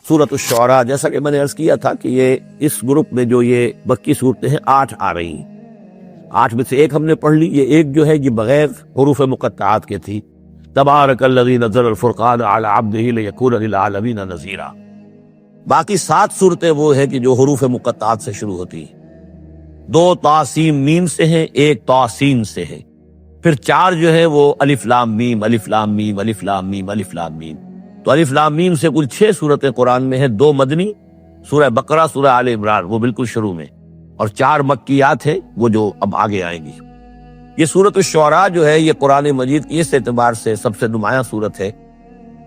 سورۃ الشعراء، جیسا کہ میں نے عرض کیا تھا کہ یہ اس گروپ میں جو یہ مکی صورتیں ہیں 8 آ رہی ہیں، 8 میں سے ایک ہم نے پڑھ لی، یہ ایک جو ہے یہ بغیر حروف مقطعات کے تھی، تبارک الذی نزل الفرقان علی عبدہ لیکون للعالمین نذیرا۔ باقی 7 صورتیں وہ ہے کہ جو حروف مقطعات سے شروع ہوتی ہیں، 2 طاسیم میم سے ہیں، 1 طاسین سے ہے، پھر 4 جو ہے وہ الف لام میم الف لام میم الف لام میم الف لام میم۔ تو الف لام میم سے کل 6 صورتیں قرآن میں ہیں، 2 مدنی، سورہ بقرہ، سورہ آل عمران وہ بالکل شروع میں، اور 4 مکیات ہیں وہ جو اب آگے آئیں گی۔ یہ سورۃ الشعراء جو ہے یہ قرآن مجید کی اس اعتبار سے سب سے نمایاں صورت ہے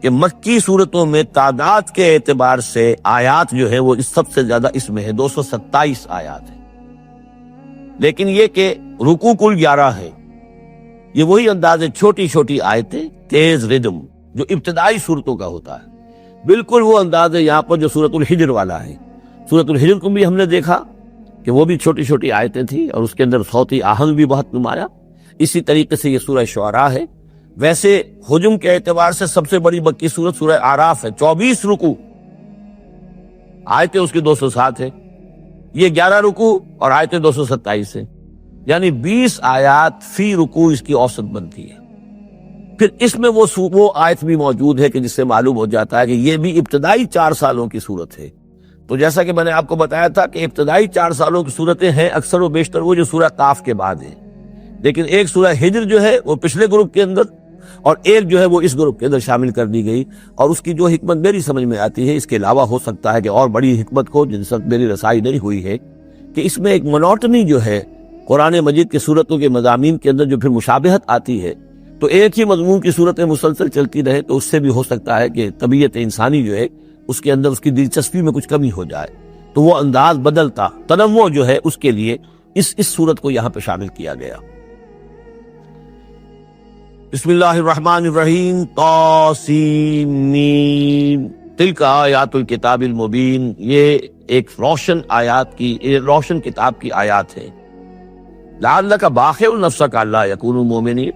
کہ مکی صورتوں میں تعداد کے اعتبار سے آیات جو ہے وہ سب سے زیادہ اس میں ہے، 227 آیات ہیں، لیکن یہ کہ رکوع کل 11 ہے۔ یہ وہی انداز ہے، چھوٹی چھوٹی آیتیں، تیز ردم جو ابتدائی صورتوں کا ہوتا ہے، بالکل وہ انداز ہے یہاں پر جو سورۃ الحجر والا ہے۔ سورۃ الحجر کو بھی ہم نے دیکھا کہ وہ بھی چھوٹی چھوٹی آیتیں تھیں اور اس کے اندر صوتی آہنگ بھی بہت نمایاں، اسی طریقے سے یہ سورہ شعراء ہے۔ ویسے حجم کے اعتبار سے سب سے بڑی مکی سورت سورہ اعراف ہے، 24 رکوع، آیتیں اس کی 207 ہے، یہ 11 رکوع اور آیتیں 227 ہیں، یعنی 20 آیات فی رکوع اس کی اوسط بنتی ہے۔ پھر اس میں وہ آیت بھی موجود ہے کہ جس سے معلوم ہو جاتا ہے کہ یہ بھی ابتدائی 4 سالوں کی صورت ہے۔ تو جیسا کہ میں نے آپ کو بتایا تھا کہ ابتدائی 4 سالوں کی صورتیں ہیں اکثر و بیشتر وہ جو سورہ قاف کے بعد ہیں، لیکن ایک سورہ ہجر جو ہے وہ پچھلے گروپ کے اندر اور ایک جو ہے وہ اس گروپ کے اندر شامل کر دی گئی، اور اس کی جو حکمت میری سمجھ میں آتی ہے، اس کے علاوہ ہو سکتا ہے کہ اور بڑی حکمت ہو جن سے میری رسائی نہیں ہوئی ہے، کہ اس میں ایک منوٹنی جو ہے قرآن مجید کے صورتوں کے مضامین کے اندر جو پھر مشابہت آتی ہے، تو ایک ہی مضمون کی صورتیں مسلسل چلتی رہے تو اس سے بھی ہو سکتا ہے کہ طبیعت انسانی جو ہے اس کے اندر اس کی دلچسپی میں کچھ کمی ہو جائے، تو وہ انداز بدلتا، تنوع جو ہے اس کے لیے اس صورت کو یہاں پہ شامل کیا گیا۔ بسم اللہ الرحمن الرحیم، طاسیم، تلک آیات الکتاب المبین، یہ ایک روشن کتاب کی آیات ہے۔ لعلک باخع نفسک الا یکونوا مؤمنین،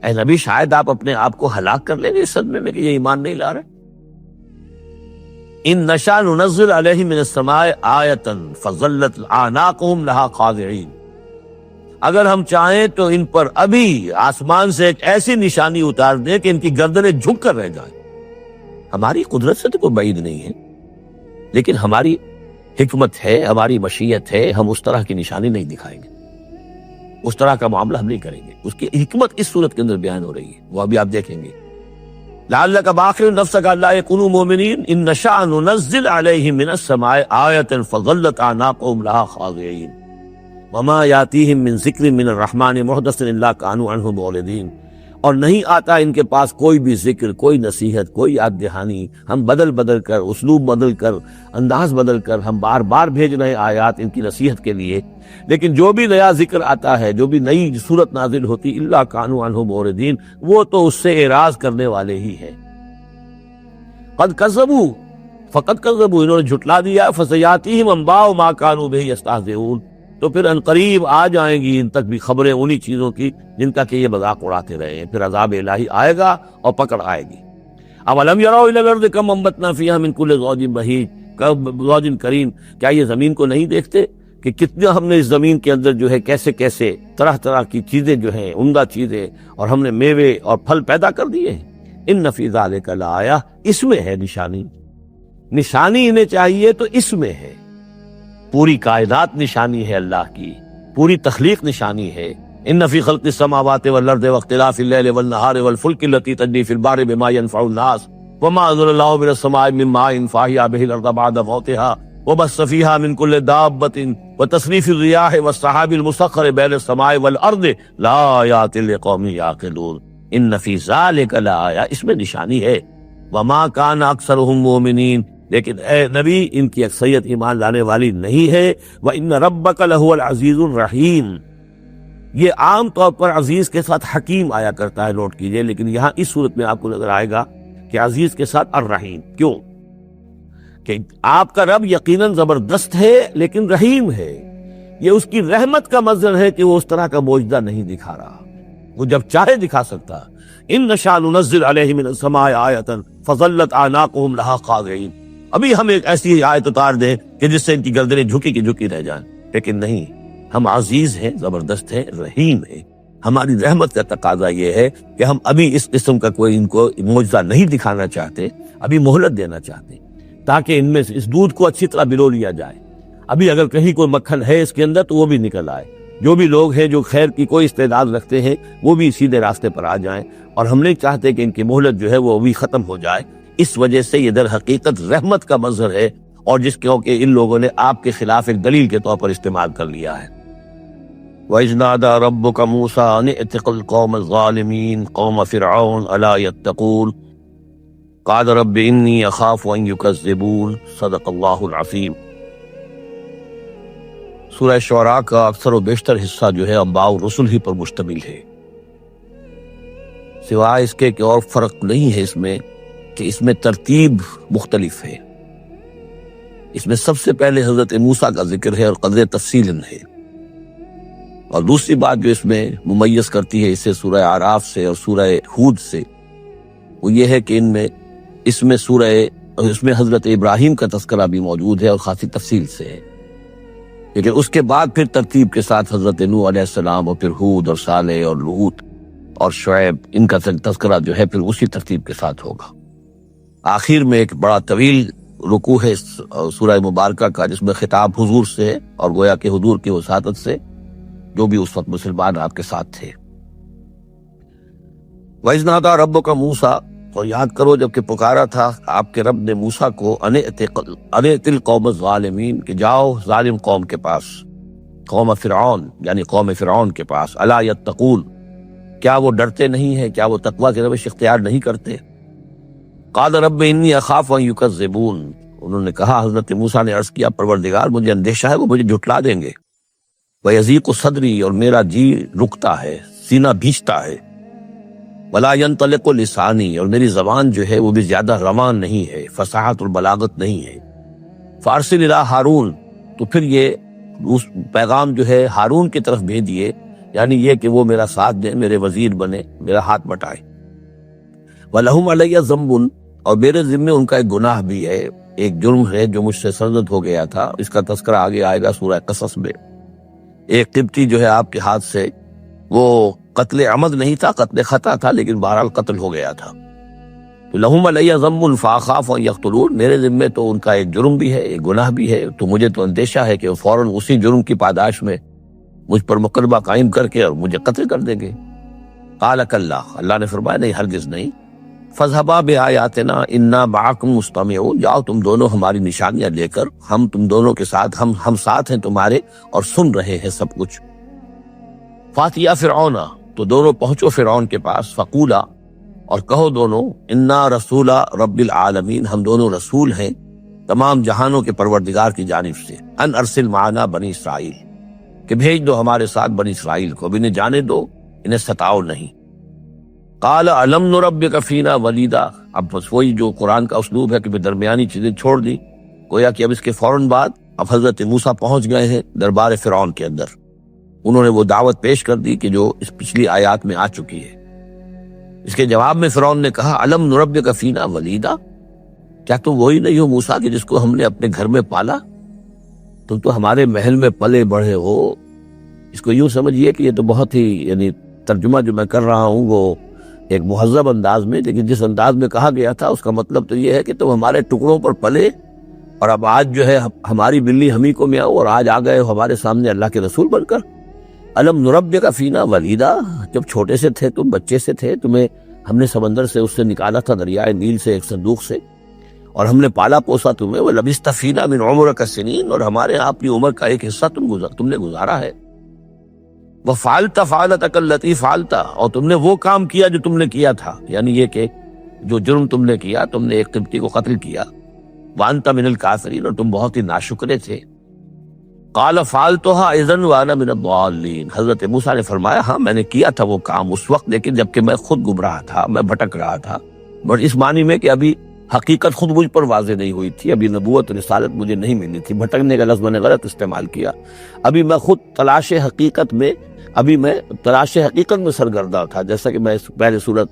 اے نبی شاید آپ اپنے آپ کو ہلاک کر لیں گے اس صدمے میں کہ یہ ایمان نہیں لا رہے۔ ان نشاء ننزل علیہم من السماء آیۃ فظلت اعناقهم لها خاضعین، اگر ہم چاہیں تو ان پر ابھی آسمان سے ایک ایسی نشانی اتار دیں کہ ان کی گردنیں جھک کر رہ جائیں۔ ہماری قدرت سے تو کوئی بعید نہیں ہے، لیکن ہماری حکمت ہے، ہماری مشیت ہے، ہم اس طرح کی نشانی نہیں دکھائیں گے، اس طرح کا معاملہ ہم نہیں کریں گے۔ اس کی حکمت اس صورت کے اندر بیان ہو رہی ہے، وہ ابھی آپ دیکھیں گے۔ لعلک باخع نفسک الا یکونوا مؤمنین ان نشاء ننزل علیہم من السماء آیۃ فظلت اعناقهم لها خاضعین وما یاتیہم من ذکر من الرحمن محدث الا کانوا عنہ معرضین، اور نہیں آتا ان کے پاس کوئی بھی ذکر، کوئی نصیحت، کوئی یاد دہانی، ہم بدل بدل کر، اسلوب بدل کر، انداز بدل کر ہم بار بار بھیج رہے ہیں آیات ان کی نصیحت کے لیے، لیکن جو بھی نیا ذکر آتا ہے، جو بھی نئی صورت نازل ہوتی، الا کانوا عنہ معرضین، وہ تو اس سے اعراض کرنے والے ہی ہیں۔ قد کذبوا، فقد کذبوا، انہوں نے جھٹلا دیا، فسیاتیہم انباء ما کانوا بہ یستہزئون، تو پھر انقریب آ جائیں گی ان تک بھی خبریں انہی چیزوں کی جن کا کہ یہ مذاق اڑاتے رہے ہیں، پھر عذاب الہی آئے گا اور پکڑ آئے گی۔ اولم یروا الی الارض کم انبتنا فیہا من کل زوج بہیج زوج کریم، کیا یہ زمین کو نہیں دیکھتے کہ کتنا ہم نے اس زمین کے اندر جو ہے کیسے کیسے طرح طرح کی چیزیں جو ہیں، عمدہ چیزیں، اور ہم نے میوے اور پھل پیدا کر دیے ہیں۔ ان فی ذلک لآیہ، اس میں ہے نشانی، نشانی انہیں چاہیے تو اس میں ہے۔ پوری کائنات نشانی ہے اللہ کی، پوری تخلیق نشانی ہے۔ ان فی خلق السماوات والارض واختلاف اللیل والنہار والفلک التی تجری فی البحر بما ینفع الناس وما انزل اللہ من السماء من ماء فاحیا بہ الارض بعد موتها وبث فیہا من کل دابۃ وتصریف الرياح والسحاب المسخر بین السماء والارض لآیات لقوم یعقلون ان فی ذلک لآیہ، اس میں نشانی ہے۔ وما کان اکثرهم مؤمنین، لیکن اے نبی ان کی اکثریت ایمان لانے والی نہیں ہے۔ وَإِنَّ رَبَّكَ لَهُوَ الْعَزِيزُ الرَّحِيمُ، یہ عام طور پر عزیز کے ساتھ حکیم آیا کرتا ہے، نوٹ کیجئے، لیکن یہاں اس صورت میں آپ کو نظر آئے گا کہ عزیز کے ساتھ الرحیم۔ کیوں؟ کہ آپ کا رب یقیناً زبردست ہے لیکن رحیم ہے، یہ اس کی رحمت کا مظہر ہے کہ وہ اس طرح کا معجزہ نہیں دکھا رہا، وہ جب چاہے دکھا سکتا۔ ان نشاء ننزل علیہم من السماء آیۃ فظلت اعناقهم لها خاضعین، ابھی ہم ایک ایسی آیت اتار دیں کہ جس سے ان کی گردنیں جھکی کی جھکی رہ جائیں، لیکن نہیں، ہم عزیز ہیں، زبردست ہیں، رحیم ہیں، ہماری رحمت کا تقاضا یہ ہے کہ ہم ابھی اس قسم کا کوئی ان کو معجزہ نہیں دکھانا چاہتے، ابھی مہلت دینا چاہتے تاکہ ان میں سے اس دودھ کو اچھی طرح بلو لیا جائے، ابھی اگر کہیں کوئی مکھن ہے اس کے اندر تو وہ بھی نکل آئے، جو بھی لوگ ہیں جو خیر کی کوئی استعداد رکھتے ہیں وہ بھی سیدھے راستے پر آ جائیں، اور ہم نہیں چاہتے کہ ان کی مہلت جو ہے وہ ابھی ختم ہو جائے۔ اس وجہ سے یہ در حقیقت رحمت کا مظہر ہے، اور جس کہ ان لوگوں نے آپ کے خلاف ایک دلیل کے طور پر استعمال کر لیا ہے۔ وَإِذْ نَادَى رَبُّكَ مُوسَىٰ أَنِ ائْتِ الْقَوْمَ الظَّالِمِينَ قَوْمَ فِرْعَوْنَ أَلَا يَتَّقُونَ قَالَ رَبِّ إِنِّي أَخَافُ أَن يُكَذِّبُونَ صدق اللہ العظیم۔ سورہ شعراء کا اکثر و بیشتر حصہ جو ہے انباء الرسل ہی پر مشتمل ہے، سوائے اس کے کہ اور فرق نہیں ہے اس میں کہ اس میں ترتیب مختلف ہے۔ اس میں سب سے پہلے حضرت موسیٰ کا ذکر ہے اور قدر تفصیل ہے، اور دوسری بات جو اس میں ممیز کرتی ہے اسے سورہ اعراف سے اور سورہ ہود سے، وہ یہ ہے کہ اس میں حضرت ابراہیم کا تذکرہ بھی موجود ہے اور خاصی تفصیل سے ہے، لیکن اس کے بعد پھر ترتیب کے ساتھ حضرت نوح علیہ السلام اور پھر ہود اور صالح اور لوط اور شعیب، ان کا تذکرہ جو ہے پھر اسی ترتیب کے ساتھ ہوگا۔ آخر میں ایک بڑا طویل رکوع ہے سورہ مبارکہ کا، جس میں خطاب حضور سے ہے، اور گویا کہ حضور کی وساطت سے جو بھی اس وقت مسلمان آپ کے ساتھ تھے۔ وَإِذْ نَادَىٰ رَبُّكَ مُوسَىٰ، اور یاد کرو جب کہ پکارا تھا آپ کے رب نے موسیٰ کو، أَنِ ائْتِ الْقَوْمَ الظَّالِمِينَ، کہ جاؤ ظالم قوم کے پاس، قوم فرعون یعنی قوم فرعون کے پاس، أَلَا يَتَّقُونَ، کیا وہ ڈرتے نہیں ہیں، کیا وہ تقویٰ کی روش اختیار نہیں کرتے؟ قال رب انی اخاف ان یکذبون، انہوں نے کہا، حضرت موسیٰ نے عرض کیا، پروردگار مجھے اندیشہ ہے وہ مجھے جھٹلا دیں گے، ویضیق صدری، اور میرا جی رکتا ہے، سینہ بھیجتا ہے، ولا ینطلق لسانی، اور میری زبان جو ہے وہ بھی زیادہ رواں نہیں ہے، فصاحت اور بلاغت نہیں ہے، فارسل الی ہارون، تو پھر یہ اس پیغام جو ہے ہارون کی طرف بھیجیے، یعنی یہ کہ وہ میرا ساتھ دیں، میرے وزیر بنے، میرا ہاتھ بٹائے، وَلَهُمْ عَلَيَّ ذَنْبٌ، اور میرے ذمے ان کا ایک گناہ بھی ہے، ایک جرم ہے جو مجھ سے سرزد ہو گیا تھا، اس کا تذکرہ آگے آئے گا سورہ قصص میں۔ ایک قبطی جو ہے آپ کے ہاتھ سے، وہ قتل عمد نہیں تھا، قتل خطا تھا، لیکن بہرحال قتل ہو گیا تھا۔ تو لَهُمْ عَلَيَّ ذَنْبٌ فَأَخَافُ أَن يَقْتُلُونِ، میرے ذمے تو ان کا ایک جرم بھی ہے، ایک گناہ بھی ہے، تو مجھے تو اندیشہ ہے کہ وہ فوراً اسی جرم کی پاداش میں مجھ پر مقدمہ قائم کر کے اور مجھے قتل کر دیں گے۔ قال کلا، اللہ نے فرمایا نہیں، ہرگز نہیں، فَاذْهَبَا بِآيَاتِنَا إِنَّا مَعَكُمْ مُسْتَمِعُونَ، جاؤ تم دونوں ہماری نشانیاں لے کر، ہم تم دونوں کے ساتھ، ہم ساتھ ہیں تمہارے اور سن رہے ہیں سب کچھ۔ فَأْتِيَا فِرْعَوْنَ، تو دونوں پہنچو فرعون کے پاس، فَقُولَا، اور کہو دونوں، اِنَّا رَسُولَ رَبِّ الْعَالَمِينَ، ہم دونوں رسول ہیں تمام جہانوں کے پروردگار کی جانب سے، ان ارسل معنا بنی اسرائیل، کہ بھیج دو ہمارے ساتھ بنی اسرائیل کو، اب انہیں جانے دو، انہیں ستاؤ نہیں۔ قال الم نربک فینا ولیدا، اب بس وہی جو قرآن کا اسلوب ہے کہ درمیانی چیزیں چھوڑ دی، گویا کہ اب اس کے فوراً بعد اب حضرت موسیٰ پہنچ گئے ہیں دربار فرعون کے اندر، انہوں نے وہ دعوت پیش کر دی کہ جو اس پچھلی آیات میں آ چکی ہے۔ اس کے جواب میں فرعون نے کہا، الم نربک فینا ولیدا، کیا تم وہی نہیں ہو موسیٰ کہ جس کو ہم نے اپنے گھر میں پالا؟ تم تو ہمارے محل میں پلے بڑھے ہو۔ اس کو یوں سمجھیے کہ یہ تو بہت ہی، یعنی ترجمہ جو میں کر رہا ہوں وہ ایک مہذب انداز میں، لیکن جس انداز میں کہا گیا تھا اس کا مطلب تو یہ ہے کہ تم ہمارے ٹکڑوں پر پلے، اور اب آج جو ہے ہماری بلی ہم ہی کو میں آؤ، اور آج آ گئے ہو ہمارے سامنے اللہ کے رسول بن کر۔ الم نربک فینا ولیدا، جب چھوٹے سے تھے تم، بچے سے تھے، تمہیں ہم نے سمندر سے اس سے نکالا تھا، دریائے نیل سے، ایک صندوق سے، اور ہم نے پالا پوسا تمہیں، وَلَبِثْتَ فِينَا مِنْ عُمُرِكَ سِنِينَ، اور ہمارے ہاں اپنی عمر کا ایک حصہ تم نے گزارا ہے۔ وَفَعَلْتَ فَعَلَتَكَ الَّتِي فَعَلْتَ، اور تم نے وہ کام کیا جو تم نے کیا تھا، یعنی یہ کہ جو جرم تم نے کیا، تم نے ایک قبطی کو قتل کیا، وَأَنْتَ مِنَ الْكَافِرِينَ، اور تم بہت ہی ناشکرے تھے۔ قَالَ فَعَلْتُهَا إِذًا وَأَنَا مِنَ الضَّالِّينَ، حضرت موسیٰ نے فرمایا، ہاں میں نے کیا تھا وہ کام اس وقت، لیکن جبکہ میں خود گمراہ تھا، میں بھٹک رہا تھا، بٹ اس معنی میں کہ ابھی حقیقت خود مجھ پر واضح نہیں ہوئی تھی، ابھی نبوت رسالت مجھے نہیں ملی تھی، بھٹکنے کا لفظ میں نے غلط استعمال کیا، ابھی میں خود تلاش حقیقت میں سرگردہ تھا، جیسا کہ میں پہلے صورت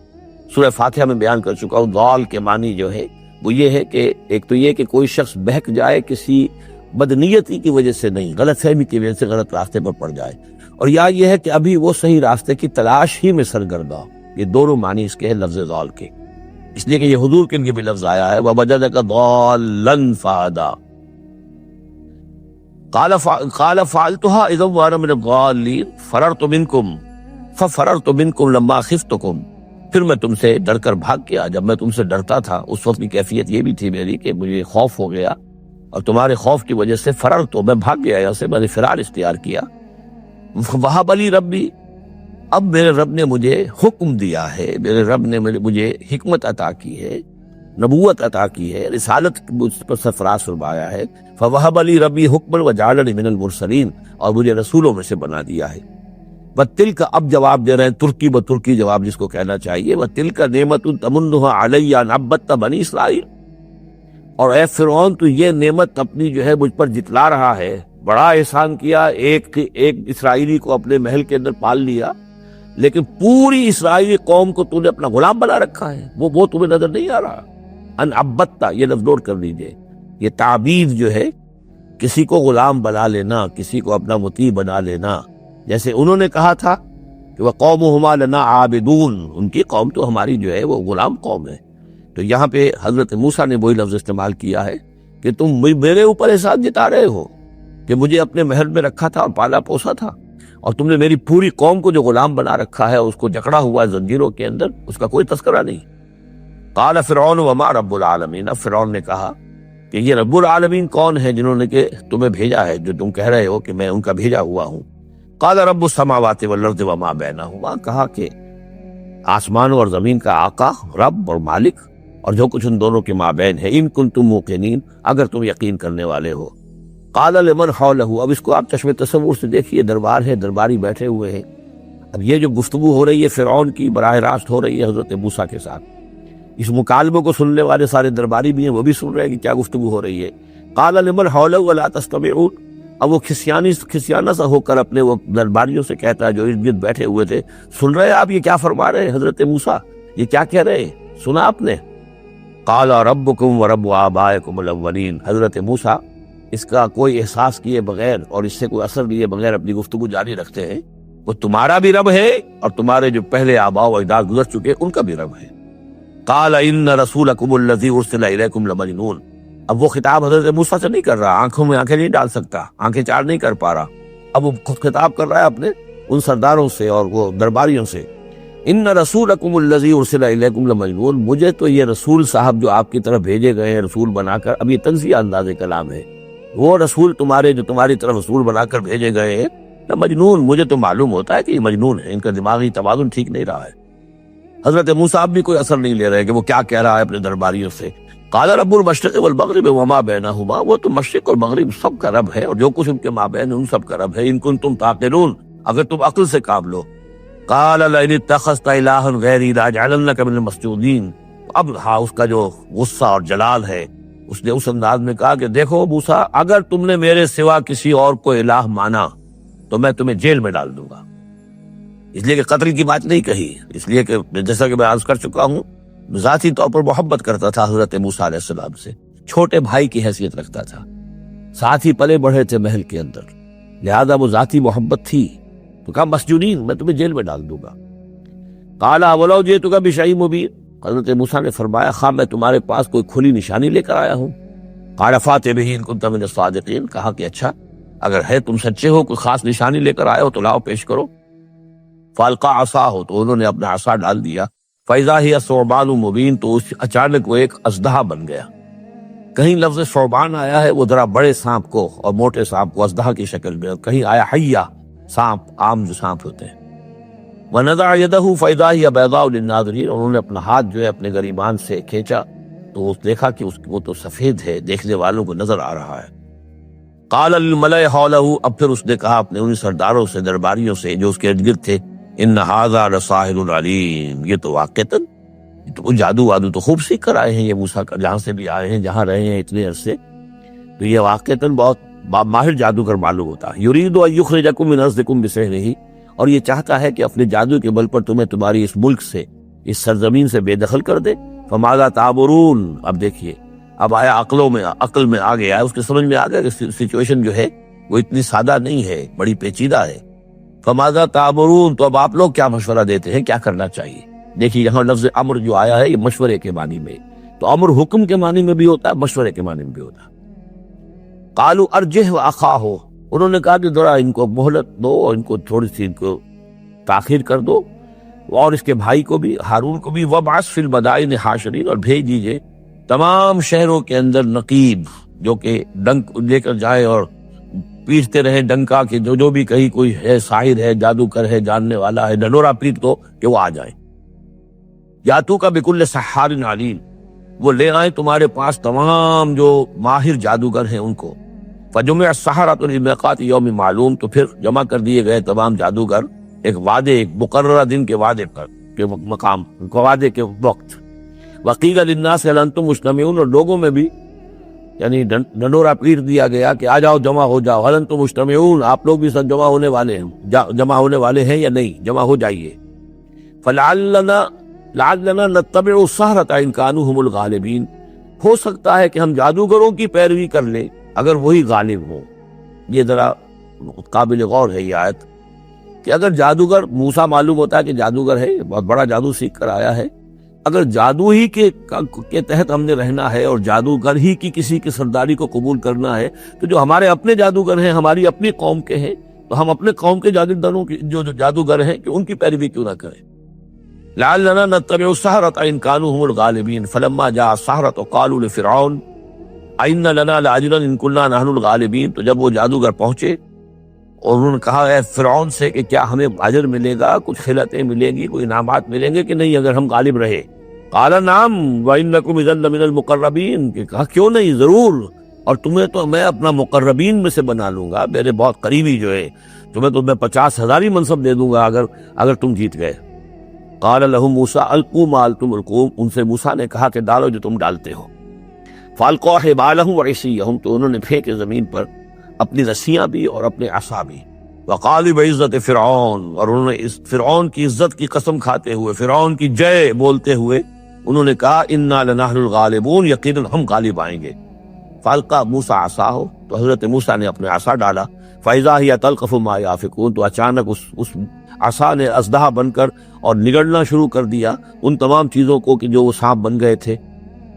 سورہ فاتحہ میں بیان کر چکا ہوں، ضال کے معنی جو ہے وہ یہ ہے کہ ایک تو یہ کہ کوئی شخص بہک جائے کسی بدنیتی کی وجہ سے نہیں، غلط فہمی کی وجہ سے غلط راستے پر پڑ جائے، اور یا یہ ہے کہ ابھی وہ صحیح راستے کی تلاش ہی میں سرگرداں ہو۔ یہ دونوں معنی اس کے ہیں لفظ ضال کے، اس لیے کہ یہ حضور کے لیے بھی لفظ آیا ہے وَوَجَدَكَ ضَالًّا فَهَدَىٰ۔ قال فعلتها اذا وانا من الضالين فررت منكم ففررت منكم لما خفتكم، پھر میں تم سے ڈر کر بھاگ گیا، جب میں تم سے ڈرتا تھا اس وقت کی کیفیت یہ بھی تھی میری کہ مجھے خوف ہو گیا، اور تمہارے خوف کی وجہ سے فررت، میں بھاگ گیا یہاں سے، میں نے فرار اختیار کیا۔ وہب لی ربی، اب میرے رب نے مجھے حکم دیا ہے، میرے رب نے مجھے حکمت عطا کی ہے، نبوت عطا کی ہے، رسالت پر سرفراز فرمایا ہے۔ فوہب لی ربی حکما وجعلنی من المرسلین، اور مجھے رسولوں میں سے بنا دیا ہے۔ وَتِلْكَ، اب جواب دے رہے ہیں ترکی بترکی جواب جس کو کہنا چاہیے، وَتِلْكَ نِعْمَةٌ تَمُنُّهَا عَلَيَّ أَنْ عَبَّدتَّ بنی اسرائیل، اور اے فرعون تو یہ نعمت اپنی جو ہے مجھ پر جتلا رہا ہے، بڑا احسان کیا، ایک اسرائیلی کو اپنے محل کے اندر پال لیا، لیکن پوری اسرائیلی قوم کو تو نے اپنا غلام بنا رکھا ہے، وہ تمہیں نظر نہیں آ رہا۔ ان عبدتا، یہ لفظ نوٹ کر لیجئے، یہ تعبید جو ہے کسی کو غلام بنا لینا، کسی کو اپنا مطیع بنا لینا، جیسے انہوں نے کہا تھا کہ وَقَوْمُهُمَا لَنَا عَابِدُونَ، ان کی قوم تو ہماری جو ہے وہ غلام قوم ہے۔ تو یہاں پہ حضرت موسیٰ نے وہی لفظ استعمال کیا ہے کہ تم میرے اوپر احسان جتا رہے ہو کہ مجھے اپنے محل میں رکھا تھا اور پالا پوسا تھا، اور تم نے میری پوری قوم کو جو غلام بنا رکھا ہے، اس کو جکڑا ہوا ہے زنجیروں کے اندر، اس کا کوئی تذکرہ نہیں۔ قال فرعون وما رب العالمین، اب فرعون نے کہا کہ یہ رب العالمین کون ہے جنہوں نے کہ تمہیں بھیجا ہے، جو تم کہہ رہے ہو کہ میں ان کا بھیجا ہوا ہوں۔ قال رب السماوات والارض وما بینہما، کہا کہ آسمانوں اور زمین کا آقا، رب اور مالک، اور جو کچھ ان دونوں کے مابین ہے، ان کنتم موقنین، اگر تم یقین کرنے والے ہو۔ قال لمن حولہ، اب اس کو آپ چشم تصور سے دیکھیے، دربار ہے، درباری بیٹھے ہوئے ہیں، اب یہ جو گفتگو ہو رہی ہے فرعون کی براہ راست ہو رہی ہے حضرت موسیٰ کے ساتھ، اس مکالمے کو سننے والے سارے درباری بھی ہیں، وہ بھی سن رہے ہیں کہ کیا گفتگو ہو رہی ہے۔ قال لمن حولہ ولا تستمعون، اب وہ کھسیانہ سا ہو کر اپنے وہ درباریوں سے کہتا ہے جو ارد گرد بیٹھے ہوئے تھے، سن رہے آپ یہ کیا فرما رہے ہیں حضرت موسیٰ، یہ کیا کہہ رہے ہیں، سنا آپ نے؟ قال ربکم ورب آبائکم الاولین، حضرت موسیٰ اس کا کوئی احساس کیے بغیر اور اس سے کوئی اثر لیے بغیر اپنی گفتگو جاری رکھتے ہیں، وہ تمہارا بھی رب ہے اور تمہارے جو پہلے آباء و اجداد گزر چکے ان کا بھی رب ہے۔ قال ان رسولکم الذی ارسل الیکم لمجنون، اب وہ خطاب حضرت موسیٰ سے نہیں کر رہا، آنکھوں میں آنکھیں نہیں ڈال سکتا، آنکھیں چار نہیں کر پا رہا، اب وہ خود خطاب کر رہا ہے اپنے ان سرداروں سے اور وہ درباریوں سے۔ ان رسولکم الذی ارسل الیکم لمجنون، مجھے تو یہ رسول صاحب جو آپ کی طرف بھیجے گئے ہیں رسول بنا کر، اب یہ تنزیہ انداز کلام ہے، وہ رسول تمہارے جو تمہاری طرف رسول بنا کر بھیجے گئے ہیں نہ مجنون، مجھے تو معلوم ہوتا ہے کہ یہ مجنون ہے، ان کا دماغی توازن ٹھیک نہیں رہا ہے۔ حضرت موسیٰ بھی کوئی اثر نہیں لے رہے کہ وہ کیا کہہ رہا ہے اپنے درباریوں سے۔ قال رب المشرق والمغرب وما بینہما، وہ تو مشرق اور مغرب سب کا رب ہے اور جو کچھ ان کے مابین ان سب کا رب ہے، ان کنتم تعقلون، اگر تم عقل سے کام لو۔ قال لئن اتخذت الہا غیری لاجعلنک من المسجونین، اب ہاں اس کا جو غصہ اور جلال ہے، اس نے اس انداز میں کہا کہ دیکھو موسیٰ، اگر تم نے میرے سوا کسی اور کو الہ مانا تو میں تمہیں جیل میں ڈال دوں گا۔ اس لیے کہ قتل کی بات نہیں کہی، اس لیے کہ جیسا کہ میں عرض کر چکا ہوں ذاتی طور پر محبت کرتا تھا حضرت موسیٰ علیہ السلام سے، چھوٹے بھائی کی حیثیت رکھتا تھا، ساتھ ہی پلے بڑھے تھے محل کے اندر، لہذا وہ ذاتی محبت تھی، تو کہا مسجونین، میں تمہیں جیل میں ڈال دوں گا۔ قال ولو جئتک بشیء مبین، حضرت موسیٰ نے فرمایا خواہ میں تمہارے پاس کوئی کھلی نشانی لے کر آیا ہوں۔ قال فأت بہ ان کنت من الصادقین، کہا کہ اچھا اگر ہے تم سچے ہو، کوئی خاص نشانی لے کر آئے ہو تو لاؤ پیش کرو۔ فالقى عصاه، تو انہوں نے اپنا عصا ڈال دیا، فإذا هي ثعبان مبین، تو اچانک وہ ایک اژدہا بن گیا۔ کہیں لفظ ثعبان آیا ہے وہ ذرا بڑے سانپ کو اور موٹے سانپ کو اژدہا کی شکل میں، کہیں آیا حیہ، سانپ، عام جو سانپ ہوتے ہیں۔ وَنَزَعَ يَدَهُ فَإِذَا هِيَ بَيْضَاءُ لِلنَّاظِرِينَ، انہوں نے اپنا ہاتھ جو ہے اپنے گریبان سے کھینچا تو دیکھا کہ وہ تو سفید ہے، دیکھنے والوں کو نظر آ رہا ہے۔ قَالَ لِلْمَلَإِ حَوْلَهُ، اب پھر اس نے کہا اپنے ان سرداروں سے، درباریوں سے جو اس کے ارد گرد تھے، ان ھذا لساحر علیم، یہ تو واقعتاً تو جادو وادو تو خوب سیکھ کر آئے ہیں یہ موسیٰ کا، جہاں سے بھی آئے ہیں، جہاں رہے ہیں اتنے عرصے، تو یہ واقعتاً بہت ماہر جادوگر معلوم ہوتا ہے۔ یرید ان یخرجکم من ارضکم بسحرہ، اور یہ چاہتا ہے کہ اپنے جادو کے بل پر تمہیں تمہاری اس ملک سے، اس سرزمین سے بے دخل کر دے. فماذا تعمرون، اب دیکھیے اب آیا عقل میں آ گیا، اس کے سمجھ میں آ گیا کہ سچویشن جو ہے وہ اتنی سادہ نہیں ہے، بڑی پیچیدہ ہے. فماذا تعمرون، تو اب آپ لوگ کیا مشورہ دیتے ہیں، کیا کرنا چاہیے. دیکھیے یہاں لفظ امر جو آیا ہے یہ مشورے کے معنی میں، تو امر حکم کے معنی میں بھی ہوتا ہے، مشورے کے معنی میں بھی ہوتا ہے. قالوا ارجہ واخاہ، انہوں نے کہا کہ ذرا ان کو مہلت دو اور ان کو تھوڑی سی ان کو تاخیر کر دو، اور اس کے بھائی کو بھی، ہارون کو بھی. وابعث فی المدائن حاشرین، اور بھیج دیجئے تمام شہروں کے اندر نقیب جو کہ ڈنک لے کر جائیں اور پیٹتے رہیں ڈنکا کہ جو بھی کہیں کوئی ہے، ساحر ہے، جادوگر ہے، جاننے والا ہے، ڈنڈورا پیٹ دو کہ وہ آ جائیں. یاتو کا بکل سحار علیم، وہ لے آئیں تمہارے پاس تمام جو ماہر جادوگر ہیں ان کو. فجمع السحرۃ لمیقات یوم معلوم، تو پھر جمع کر دیے گئے تمام جادوگر ایک وعدے، ایک مقررہ دن کے وعدے پر، کے مقام، وعدے کے وقت. وقیل للناس هل انتم مجتمعون، اور لوگوں میں بھی یعنی ڈنڈورا پیٹ دیا گیا کہ آ جاؤ، جمع ہو جاؤ. هل انتم مجتمعون، آپ لوگ بھی سب جمع ہونے والے ہیں، جمع ہونے والے ہیں یا نہیں، جمع ہو جائیے. فلعلنا نتبع السحرۃ ان كانوا هم الغالبین، ہو سکتا ہے کہ ہم جادوگروں کی پیروی کر لیں اگر وہی غالب ہوں. یہ ذرا قابل غور ہے یہ آیت کہ اگر جادوگر، موسیٰ معلوم ہوتا ہے کہ جادوگر ہے، بہت بڑا جادو سیکھ کر آیا ہے، اگر جادو ہی کے تحت ہم نے رہنا ہے اور جادوگر ہی کی کسی کی سرداری کو قبول کرنا ہے، تو جو ہمارے اپنے جادوگر ہیں، ہماری اپنی قوم کے ہیں، تو ہم اپنے قوم کے جادوگروں کی جو جادوگر ہیں کہ ان کی پیروی کیوں نہ کریں. لعلنا نتبع السحرۃ ان كانوا هم الغالبین. فلما جاء السحرۃ قالوا لفرعون ائن لنا لاجرا ان كنا نحن الغالبین، تو جب وہ جادوگر پہنچے اور انہوں نے کہا اے فرعون سے کہ کیا ہمیں اجر ملے گا، کچھ خلعتیں ملیں گی، کوئی انعامات ملیں گے کہ نہیں اگر ہم غالب رہے. قال نعم وانکم اذا لمن المقربین، کہ کہا کیوں نہیں، ضرور، اور تمہیں تو میں اپنا مقربین میں سے بنا لوں گا، میرے بہت قریبی جو ہے، تمہیں تو میں 50,000 منصب دے دوں گا اگر تم جیت گئے. قال لهم موسیٰ القوا ما انتم ملقون، ان سے موسیٰ نے کہا کہ ڈالو جو تم ڈالتے ہو. فالقوا حبالهم وعصیهم، تو انہوں نے پھینکے زمین پر اپنی رسیاں بھی اور اپنے عصا بھی. وقالوا بعزت فرعون، اور انہوں نے اس فرعون کی عزت کی قسم کھاتے ہوئے، فرعون کی جے بولتے ہوئے انہوں نے کہا انا لنحن الغالبون، یقیناً ہم غالب آئیں گے. فالقى موسیٰ عصاہ، تو حضرت موسیٰ نے اپنے عصا ڈالا. فاذا هي تلقف ما يافكون، تو اچانک اس عصا نے اسدحہ بن کر اور نگڑنا شروع کر دیا ان تمام چیزوں کو کہ جو وہ سانپ بن گئے تھے.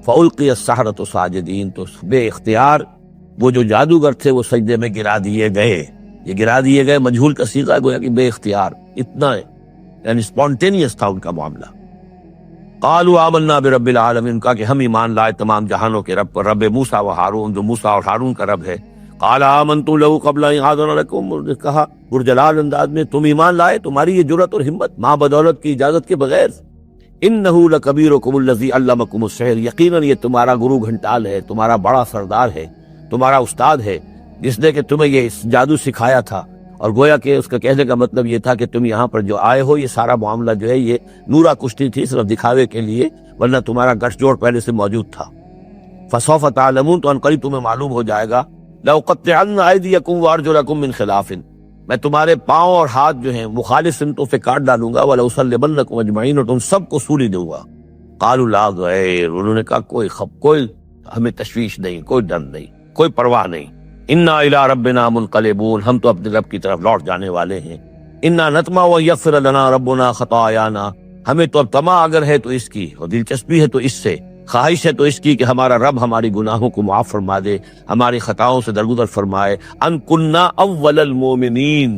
فالقي السحرة ساجدین، تو بے اختیار وہ جو جادوگر تھے وہ سجدے میں گرا دیے گئے. یہ گرا دیے گئے مجہول کا صیغہ گویا کہ بے اختیار، اتنا ہے یعنی سپونٹینیس تھا ان کا معاملہ. قالوا آمنا برب العالمین، کہا کہ ہم ایمان لائے تمام جہانوں کے رب پر، رب موسیٰ و ہارون، جو موسیٰ اور ہارون کا رب ہے. قال آمنتم له قبل ان آذن لكم، کہا پرجلال انداز میں تم ایمان لائے، تمہاری یہ جرأت اور ہمت ماں بدولت کی اجازت کے بغیر. انه لکبیرکم الذی علمکم السحر، یقیناً یہ تمہارا گرو گھنٹال ہے، تمہارا بڑا سردار ہے، تمہارا استاد ہے، جس نے کہ تمہیں یہ جادو سکھایا تھا. اور گویا کہ اس کا کہنے کا مطلب یہ تھا کہ تم یہاں پر جو آئے ہو، یہ سارا معاملہ جو ہے یہ نورا کشتی تھی، صرف دکھاوے کے لیے، ورنہ تمہارا گٹھ جوڑ پہلے سے موجود تھا. فسوف تعلمون، تو ان قریب تمہیں معلوم ہو جائے گا. لأقطعن أيديكم وأرجلكم من خلاف، میں تمہارے پاؤں اور ہاتھ جو ہیں مخالف سمتوں سے کاٹ ڈالوں گا. ولأصلبنكم أجمعين، اور تم سب کو سولی دوں گا. قالوا لا ضير، انہوں نے کہا کوئی ہمیں تشویش نہیں، کوئی ڈر نہیں، کوئی پرواہ نہیں. انا الى ربنا منقلبون، ہم تو اپنے رب کی طرف لوٹ جانے والے ہیں. انا نطمع ان یغفر لنا ربنا خطايانا، ہمیں تو اب طمع اگر ہے تو اس کی، اور دلچسپی ہے تو اس سے، خواہش ہے تو اس کی کہ ہمارا رب ہماری گناہوں کو معاف فرما دے، ہماری خطاؤں سے درگزر فرمائے. ان كنا اول المؤمنین،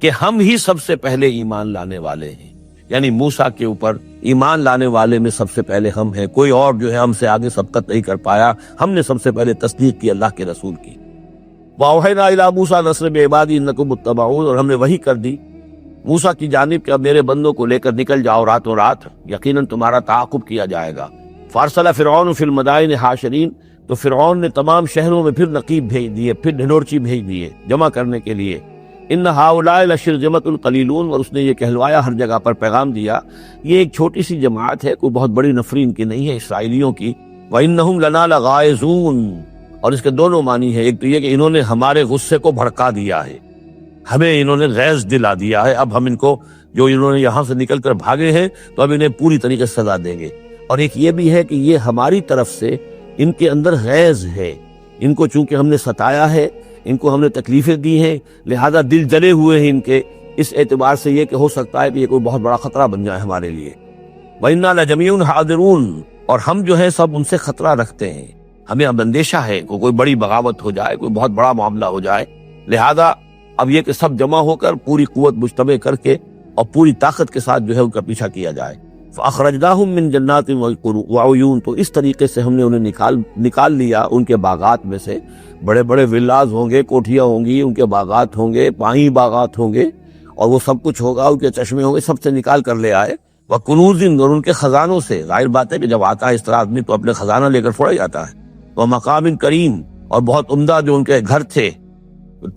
کہ ہم ہی سب سے پہلے ایمان لانے والے ہیں، یعنی موسیٰ کے اوپر ایمان لانے والے میں سب سے پہلے ہم ہیں. کوئی اور جو ہے ہم سے آگے سبقت نہیں کر پایا، ہم نے سب سے پہلے تصدیق کی اللہ کے رسول کی. وَأَوْحَيْنَا إِلَىٰ مُوسَىٰ نَصْرِ بِعِبَادِي إِنَّكُمْ مُتَّبَعُونَ، اور ہم نے وحی کر دی موسیٰ کی جانب کہ اب میرے بندوں کو لے کر نکل جاؤ راتوں رات، یقیناً تمہارا تعاقب کیا جائے گا. فارسل فرعون فی المدائن حاشرین، تو فرعون نے تمام شہروں میں پھر نقیب بھیج دیے، پھر ڈھنورچی بھیج دیے جمع کرنے کے لیے. ان ہؤلاء لشرذمۃ قلیلون، اور اس نے یہ کہلوایا ہر جگہ پر پیغام دیا یہ ایک چھوٹی سی جماعت ہے، کوئی بہت بڑی نفری ان کی نہیں ہے، اسرائیلیوں کی. وانہم لنا لغائظون، اور اس کے دونوں معنی ہے، ایک تو یہ کہ انہوں نے ہمارے غصے کو بھڑکا دیا ہے، ہمیں انہوں نے غیظ دلا دیا ہے، اب ہم ان کو جو انہوں نے یہاں سے نکل کر بھاگے ہیں تو اب انہیں پوری طریقے سے سزا دیں گے۔ اور ایک یہ بھی ہے کہ یہ ہماری طرف سے ان کے اندر غیظ ہے، ان کو چونکہ ہم نے ستایا ہے، ان کو ہم نے تکلیفیں دی ہیں، لہذا دل جلے ہوئے ہیں ان کے، اس اعتبار سے یہ کہ ہو سکتا ہے کہ یہ کوئی بہت بڑا خطرہ بن جائے ہمارے لیے۔ وَإِنَّا لَجَمِيعٌ حَاذِرُونَ، اور ہم جو ہے سب ان سے خطرہ رکھتے ہیں، ہمیں اب اندیشہ ہے کہ کوئی بڑی بغاوت ہو جائے، کوئی بہت بڑا معاملہ ہو جائے، لہذا اب یہ کہ سب جمع ہو کر پوری قوت مجتمع کر کے اور پوری طاقت کے ساتھ جو ہے ان کا پیچھا کیا جائے۔ فَأَخْرَجْنَاهُم مِّن جَنَّاتٍ وَعُيُونٍ، تو اس طریقے سے ہم نے انہیں نکال لیا ان کے باغات میں سے، بڑے بڑے ولاز ہوں گے، کوٹھیاں ہوں گی، ان کے باغات ہوں گے، پانی باغات ہوں گے، اور وہ سب کچھ ہوگا، ان کے چشمے ہوں گے، سب سے نکال کر لے آئے۔ وَكُنُوزٍ، اور ان کے خزانوں سے، ظاہر بات ہے کہ جب آتا ہے اس طرح آدمی تو اپنے خزانہ لے کر تھوڑا ہی آتا ہے۔ وَمَقَامٍ کریم، اور بہت عمدہ جو ان کے گھر تھے،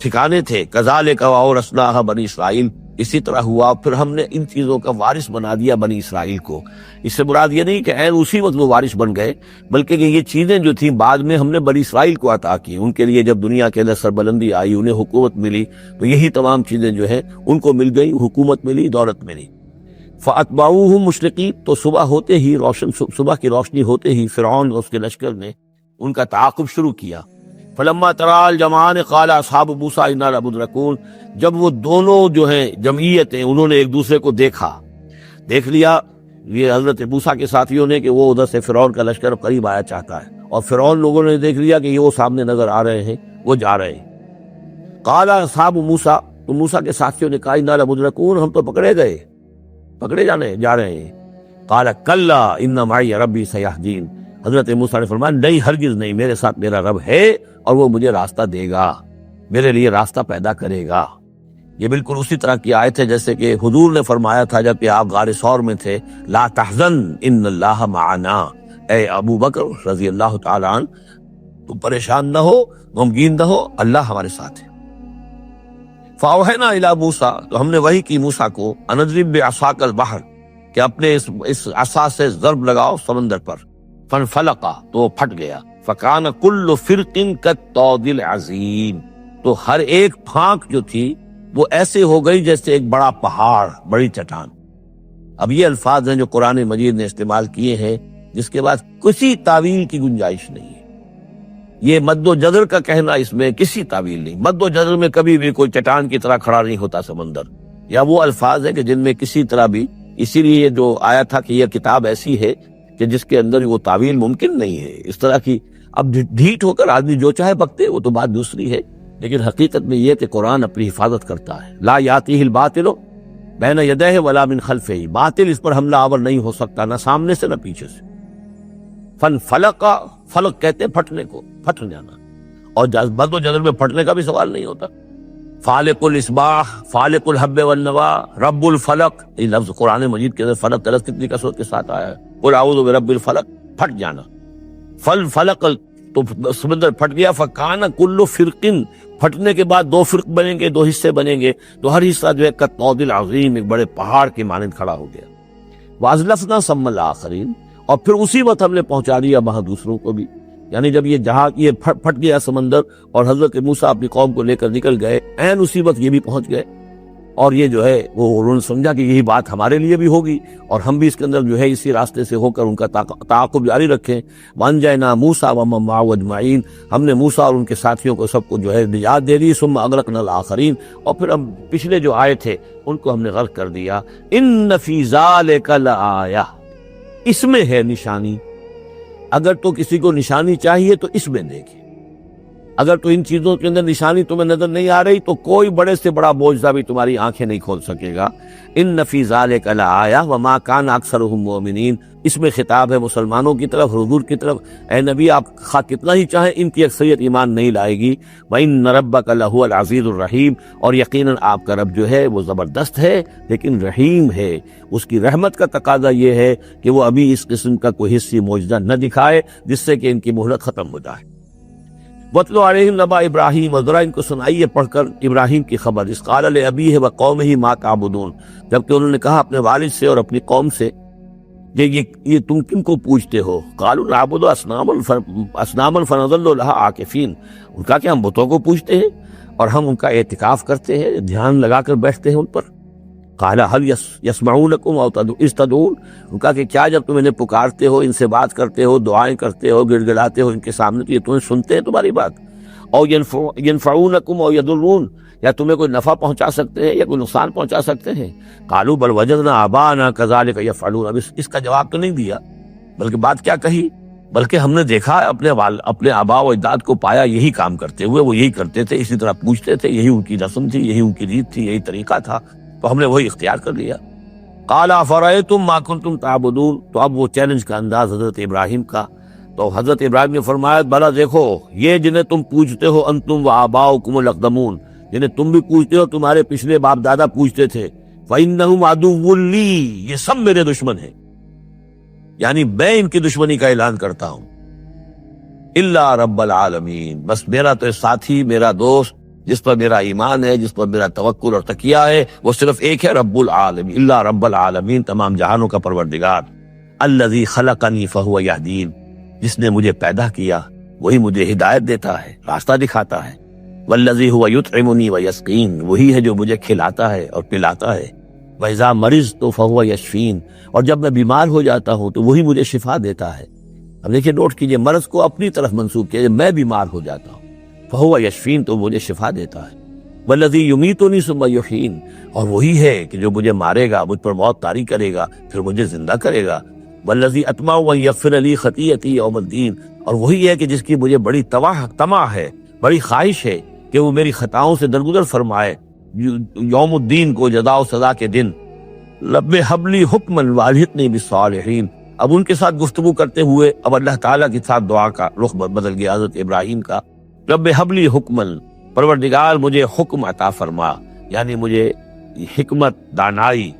ٹھکانے تھے۔ کذالک وَأَوْرَثْنَاهَا بنی اسرائیل، اسی طرح ہوا پھر ہم نے ان چیزوں کا وارث بنا دیا بنی اسرائیل کو۔ اس سے مراد یہ نہیں کہ عین اسی وقت وہ وارث بن گئے، بلکہ کہ یہ چیزیں جو تھیں بعد میں ہم نے بنی اسرائیل کو عطا کی، ان کے لیے جب دنیا کے اندر سربلندی آئی، انہیں حکومت ملی، تو یہی تمام چیزیں جو ہیں ان کو مل گئی، حکومت ملی، دولت ملی۔ فَأَتْبَعُوهُم مُشْرِقِينَ، تو صبح ہوتے ہی صبح کی روشنی ہوتے ہی فرعون اور اس کے لشکر نے ان کا تعاقب شروع کیا۔ فَلَمَّا تَرَى الْجَمْعَانِ قَالَ أَصْحَابُ مُوسَىٰ إِنَّا لَمُدْرَكُونَ، جب وہ دونوں جو ہیں جمعیتیں انہوں نے ایک دوسرے کو دیکھ لیا، یہ حضرت موسیٰ کے ساتھیوں نے، کہ وہ ادھر سے فرعون کا لشکر قریب آیا چاہتا ہے، اور فرعون لوگوں نے دیکھ لیا کہ یہ وہ سامنے نظر آ رہے ہیں، وہ جا رہے ہیں۔ قَالَ أَصْحَابُ مُوسَىٰ، تو موسیٰ کے ساتھیوں نے کہا إِنَّا لَمُدْرَكُونَ، ہم تو پکڑے جا رہے ہیں۔ قَالَ كَلَّا إِنَّ مَعِيَ رَبِّي سَيَهْدِينِ، حضرت موسیٰ نے فرمایا نہیں، ہرگز نہیں، میرے ساتھ میرا رب ہے اور وہ مجھے راستہ دے گا، میرے لیے راستہ پیدا کرے گا۔ یہ بالکل اسی طرح کی آیت ہے جیسے کہ حضور نے فرمایا تھا جب کہ آپ غار ثور میں تھے، لا تحزن ان اللہ معنا، اے ابو بکر رضی اللہ تعالی عنہ، تم پریشان نہ ہو، غمگین نہ ہو، اللہ ہمارے ساتھ ہے۔ فاوحینا الی موسیٰ، تو ہم نے وحی کی موسیٰ کو، ان اضرب بعصاک البحر، کہ اپنے اس عصا سے ضرب لگاؤ سمندر پر، فانفلق، تو وہ پھٹ گیا، فکان کل فرق کالطود العظیم، تو ہر ایک پھانک جو تھی وہ ایسے ہو گئی جیسے ایک بڑا پہاڑ، بڑی چٹان۔ اب یہ الفاظ ہیں جو قرآن مجید نے استعمال کیے ہیں، جس کے بعد کسی تعویل کی گنجائش نہیں ہے۔ یہ مد و جزر کا کہنا، اس میں کسی تعویل نہیں، مد و جزر میں کبھی بھی کوئی چٹان کی طرح کھڑا نہیں ہوتا سمندر، یا وہ الفاظ ہیں کہ جن میں کسی طرح بھی، اسی لیے جو آیا تھا کہ یہ کتاب ایسی ہے کہ جس کے اندر وہ تعویل ممکن نہیں ہے اس طرح کی۔ اب ڈھیٹ ہو کر آدمی جو چاہے بکتے، وہ تو بات دوسری ہے، لیکن حقیقت میں یہ کہ قرآن اپنی حفاظت کرتا ہے۔ لا یاتیہ الباطل بین یدیہ ولا من خلفہ، باطل اس پر حملہ آور نہیں ہو سکتا، نہ سامنے سے نہ پیچھے سے۔ فلق، فلق کہتے ہیں پھٹنے کو، پھٹ جانا، اور بد و جزر میں پھٹنے کا بھی سوال نہیں ہوتا۔ فالق الاصباح، فالق الحب والنوا، رب الفلق، یہ لفظ قرآن مجید کے اندر فلق کا لفظ کتنی کثرت کے ساتھ آیا ہے، قل اعوذ برب الفلق، پھٹ جانا۔ فلق، تو سمندر پھٹ گیا، فکان کل فرقن، پھٹنے کے بعد دو فرق بنیں گے، دو حصے بنیں گے، تو ہر حصہ جو ہے کالطود العظیم، ایک بڑے پہاڑ کے مانند کھڑا ہو گیا۔ وازلفنا ثم الاخرین، اور پھر اسی وقت ہم نے پہنچا دیا وہاں دوسروں کو بھی، یعنی جب یہ جہاں یہ پھٹ گیا سمندر اور حضرت موسیٰ اپنی قوم کو لے کر نکل گئے، عین اسی وقت یہ بھی پہنچ گئے، اور یہ جو ہے وہ انہوں نے سمجھا کہ یہی بات ہمارے لیے بھی ہوگی، اور ہم بھی اس کے اندر جو ہے اسی راستے سے ہو کر ان کا تعاقب جاری رکھیں۔ وانجینا موسیٰ ومن معہ اجمعین، ہم نے موسیٰ اور ان کے ساتھیوں کو سب کو جو ہے نجات دے دی۔ ثم اغرقنا الآخرین، اور پھر ہم پچھلے جو آئے تھے ان کو ہم نے غرق کر دیا۔ ان فی ذلک لآیہ، اس میں ہے نشانی، اگر تو کسی کو نشانی چاہیے تو اس میں دیکھیں، اگر تو ان چیزوں کے اندر نشانی تمہیں نظر نہیں آ رہی تو کوئی بڑے سے بڑا معجزہ بھی تمہاری آنکھیں نہیں کھول سکے گا۔ ان فی ذلک لآیہ وما کان اکثرهم مؤمنین، اس میں خطاب ہے مسلمانوں کی طرف، حضور کی طرف، اے نبی آپ خواہ کتنا ہی چاہیں ان کی اکثریت ایمان نہیں لائے گی۔ وَإِنَّ رَبَّكَ لَهُوَ الْعَزِيزُ الرَّحِيمُ، اور یقیناً آپ کا رب جو ہے وہ زبردست ہے لیکن رحیم ہے، اس کی رحمت کا تقاضا یہ ہے کہ وہ ابھی اس قسم کا کوئی حصی معجزہ نہ دکھائے جس سے کہ ان کی مہلت ختم ہو جائے۔ وَاتْلُ عَلَيْهِمْ نَبَأَ إِبْرَاهِيمَ، اور ذرا ان کو سنائیے پڑھ کر ابراہیم کی خبر، اذ قال لأبیہ وقومہ ما تعبدون، جبکہ انہوں نے کہا اپنے والد سے اور اپنی قوم سے یہ تم کن کو پوجتے ہو؟ قالوا نعبد اصناما فنظل لها عاکفین، ان کا کہ ہم بتوں کو پوجتے ہیں اور ہم ان کا اعتکاف کرتے ہیں، دھیان لگا کر بیٹھتے ہیں ان پر۔ قال هل يسمعونكم او اذ تدعون، ان کا کہ کیا جب تم انہیں پکارتے ہو، ان سے بات کرتے ہو، دعائیں کرتے ہو، گڑ گڑاتے ہو ان کے سامنے، تو یہ تمہیں سنتے ہیں تمہاری بات؟ او ينفعونكم او يضرون، یا تمہیں کوئی نفع پہنچا سکتے ہیں یا کوئی نقصان پہنچا سکتے ہیں؟ قالوا بل وجدنا آباءنا كذلك يفعلون، اب اس کا جواب تو نہیں دیا، بلکہ بات کیا کہی، بلکہ ہم نے دیکھا اپنے آباء و اجداد کو پایا یہی کام کرتے ہوئے، وہ یہی کرتے تھے، اسی طرح پوچھتے تھے، یہی ان کی رسم تھی، یہی ان کی ریت تھی، یہی طریقہ تھا، تو ہم نے وہی اختیار کر لیا۔ قال افرأيتم ما كنتم تعبدون، تو اب وہ چیلنج کا انداز حضرت ابراہیم کا، تو حضرت ابراہیم نے فرمایا بھلا دیکھو یہ جنہیں تم پوجتے ہو، انتم و آباؤکم الاقدمون، جنہیں تم بھی پوجتے ہو، تمہارے پچھلے باپ دادا پوجتے تھے، فإنهم عدو لی، یہ سب میرے دشمن ہیں، یعنی میں ان کی دشمنی کا اعلان کرتا ہوں، الا رب العالمین، بس میرا تو ساتھی، میرا دوست، جس پر میرا ایمان ہے، جس پر میرا توکل اور تکیہ ہے، وہ صرف ایک ہے، رب العالمین، الا رب العالمین، تمام جہانوں کا پروردگار، الذی خلقنی فہو یہدین، جس نے مجھے پیدا کیا وہی مجھے ہدایت دیتا ہے، راستہ دکھاتا ہے، والذی هو یطعمنی ویسقین، وہی ہے جو مجھے کھلاتا ہے اور پلاتا ہے، وَإِذَا مَرِضْتُ فَهُوَ يَشْفِينِ، اور جب میں بیمار ہو جاتا ہوں تو وہی مجھے شفا دیتا ہے۔ اب دیکھیے نوٹ کیجئے، مرض کو اپنی طرف منسوب کیجئے، میں بیمار ہو جاتا ہوں، فَهُوَ يَشْفِينِ، تو مجھے شفا دیتا ہے، وَالَّذِي يُمِيتُنِي ثُمَّ يُحْيِينِ، اور وہی ہے کہ جو مجھے مارے گا، مجھ پر موت طاری کرے گا، پھر مجھے زندہ کرے گا، وَالَّذِي أَطْمَعُ أَن يَغْفِرَ لِي خَطِيئَتِي يَوْمَ الدِّينِ، اور وہی ہے کہ جس کی مجھے بڑی طمع ہے، بڑی خواہش ہے کہ وہ میری خطاؤں سے درگزر فرمائے یوم الدین کو، جزا و سزا کے دن۔ رب حب لی حکما والحقنی بالصالحین، اب ان کے ساتھ گفتگو کرتے ہوئے اب اللہ تعالیٰ کے ساتھ دعا کا رخ بدل گیا حضرت ابراہیم کا، رب حب لی حکما، پروردگار مجھے حکم عطا فرما، یعنی مجھے حکمت، دانائی،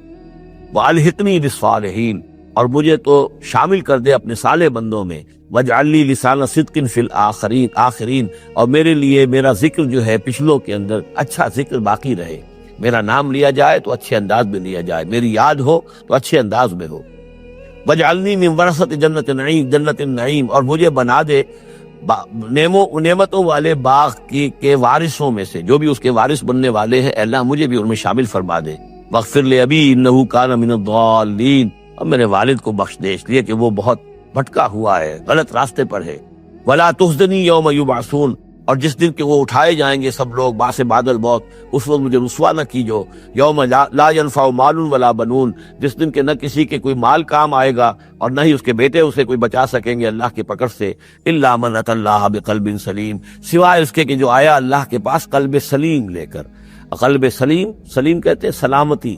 والحقنی بالصالحین، اور مجھے تو شامل کر دے اپنے صالح بندوں میں، واجعل لی لسان صدق فی الآخرین، اور میرے لیے میرا ذکر جو ہے پچھلوں کے اندر اچھا ذکر باقی رہے، میرا نام لیا جائے تو اچھے انداز میں لیا جائے، میری یاد ہو تو اچھے انداز میں ہو، واجعلنی من ورثۃ جنت النعیم، اور مجھے بنا دے نعمتوں والے باغ کے وارثوں میں سے، جو بھی اس کے وارث بننے والے ہیں، اللہ مجھے بھی ان میں شامل فرما دے، واغفر لأبی انہ کان من الضالین، اور میرے والد کو بخش دے اس لیے کہ وہ بہت بھٹکا ہوا ہے، غلط راستے پر ہے، ولا تخزنی یوم یبعثون، اور جس دن کہ وہ اٹھائے جائیں گے سب لوگ بعث بعد الموت، اس وقت مجھے رسوا نہ کیجو، یوم لا ینفع مال ولا بنون، جس دن کہ نہ کسی کے کوئی مال کام آئے گا اور نہ ہی اس کے بیٹے اسے کوئی بچا سکیں گے اللہ کی پکڑ سے، الا من اتى اللہ بقلب سلیم، سوائے اس کے کہ جو آیا اللہ کے پاس قلب سلیم لے کر۔ قلب سلیم کہتے ہیں سلامتی،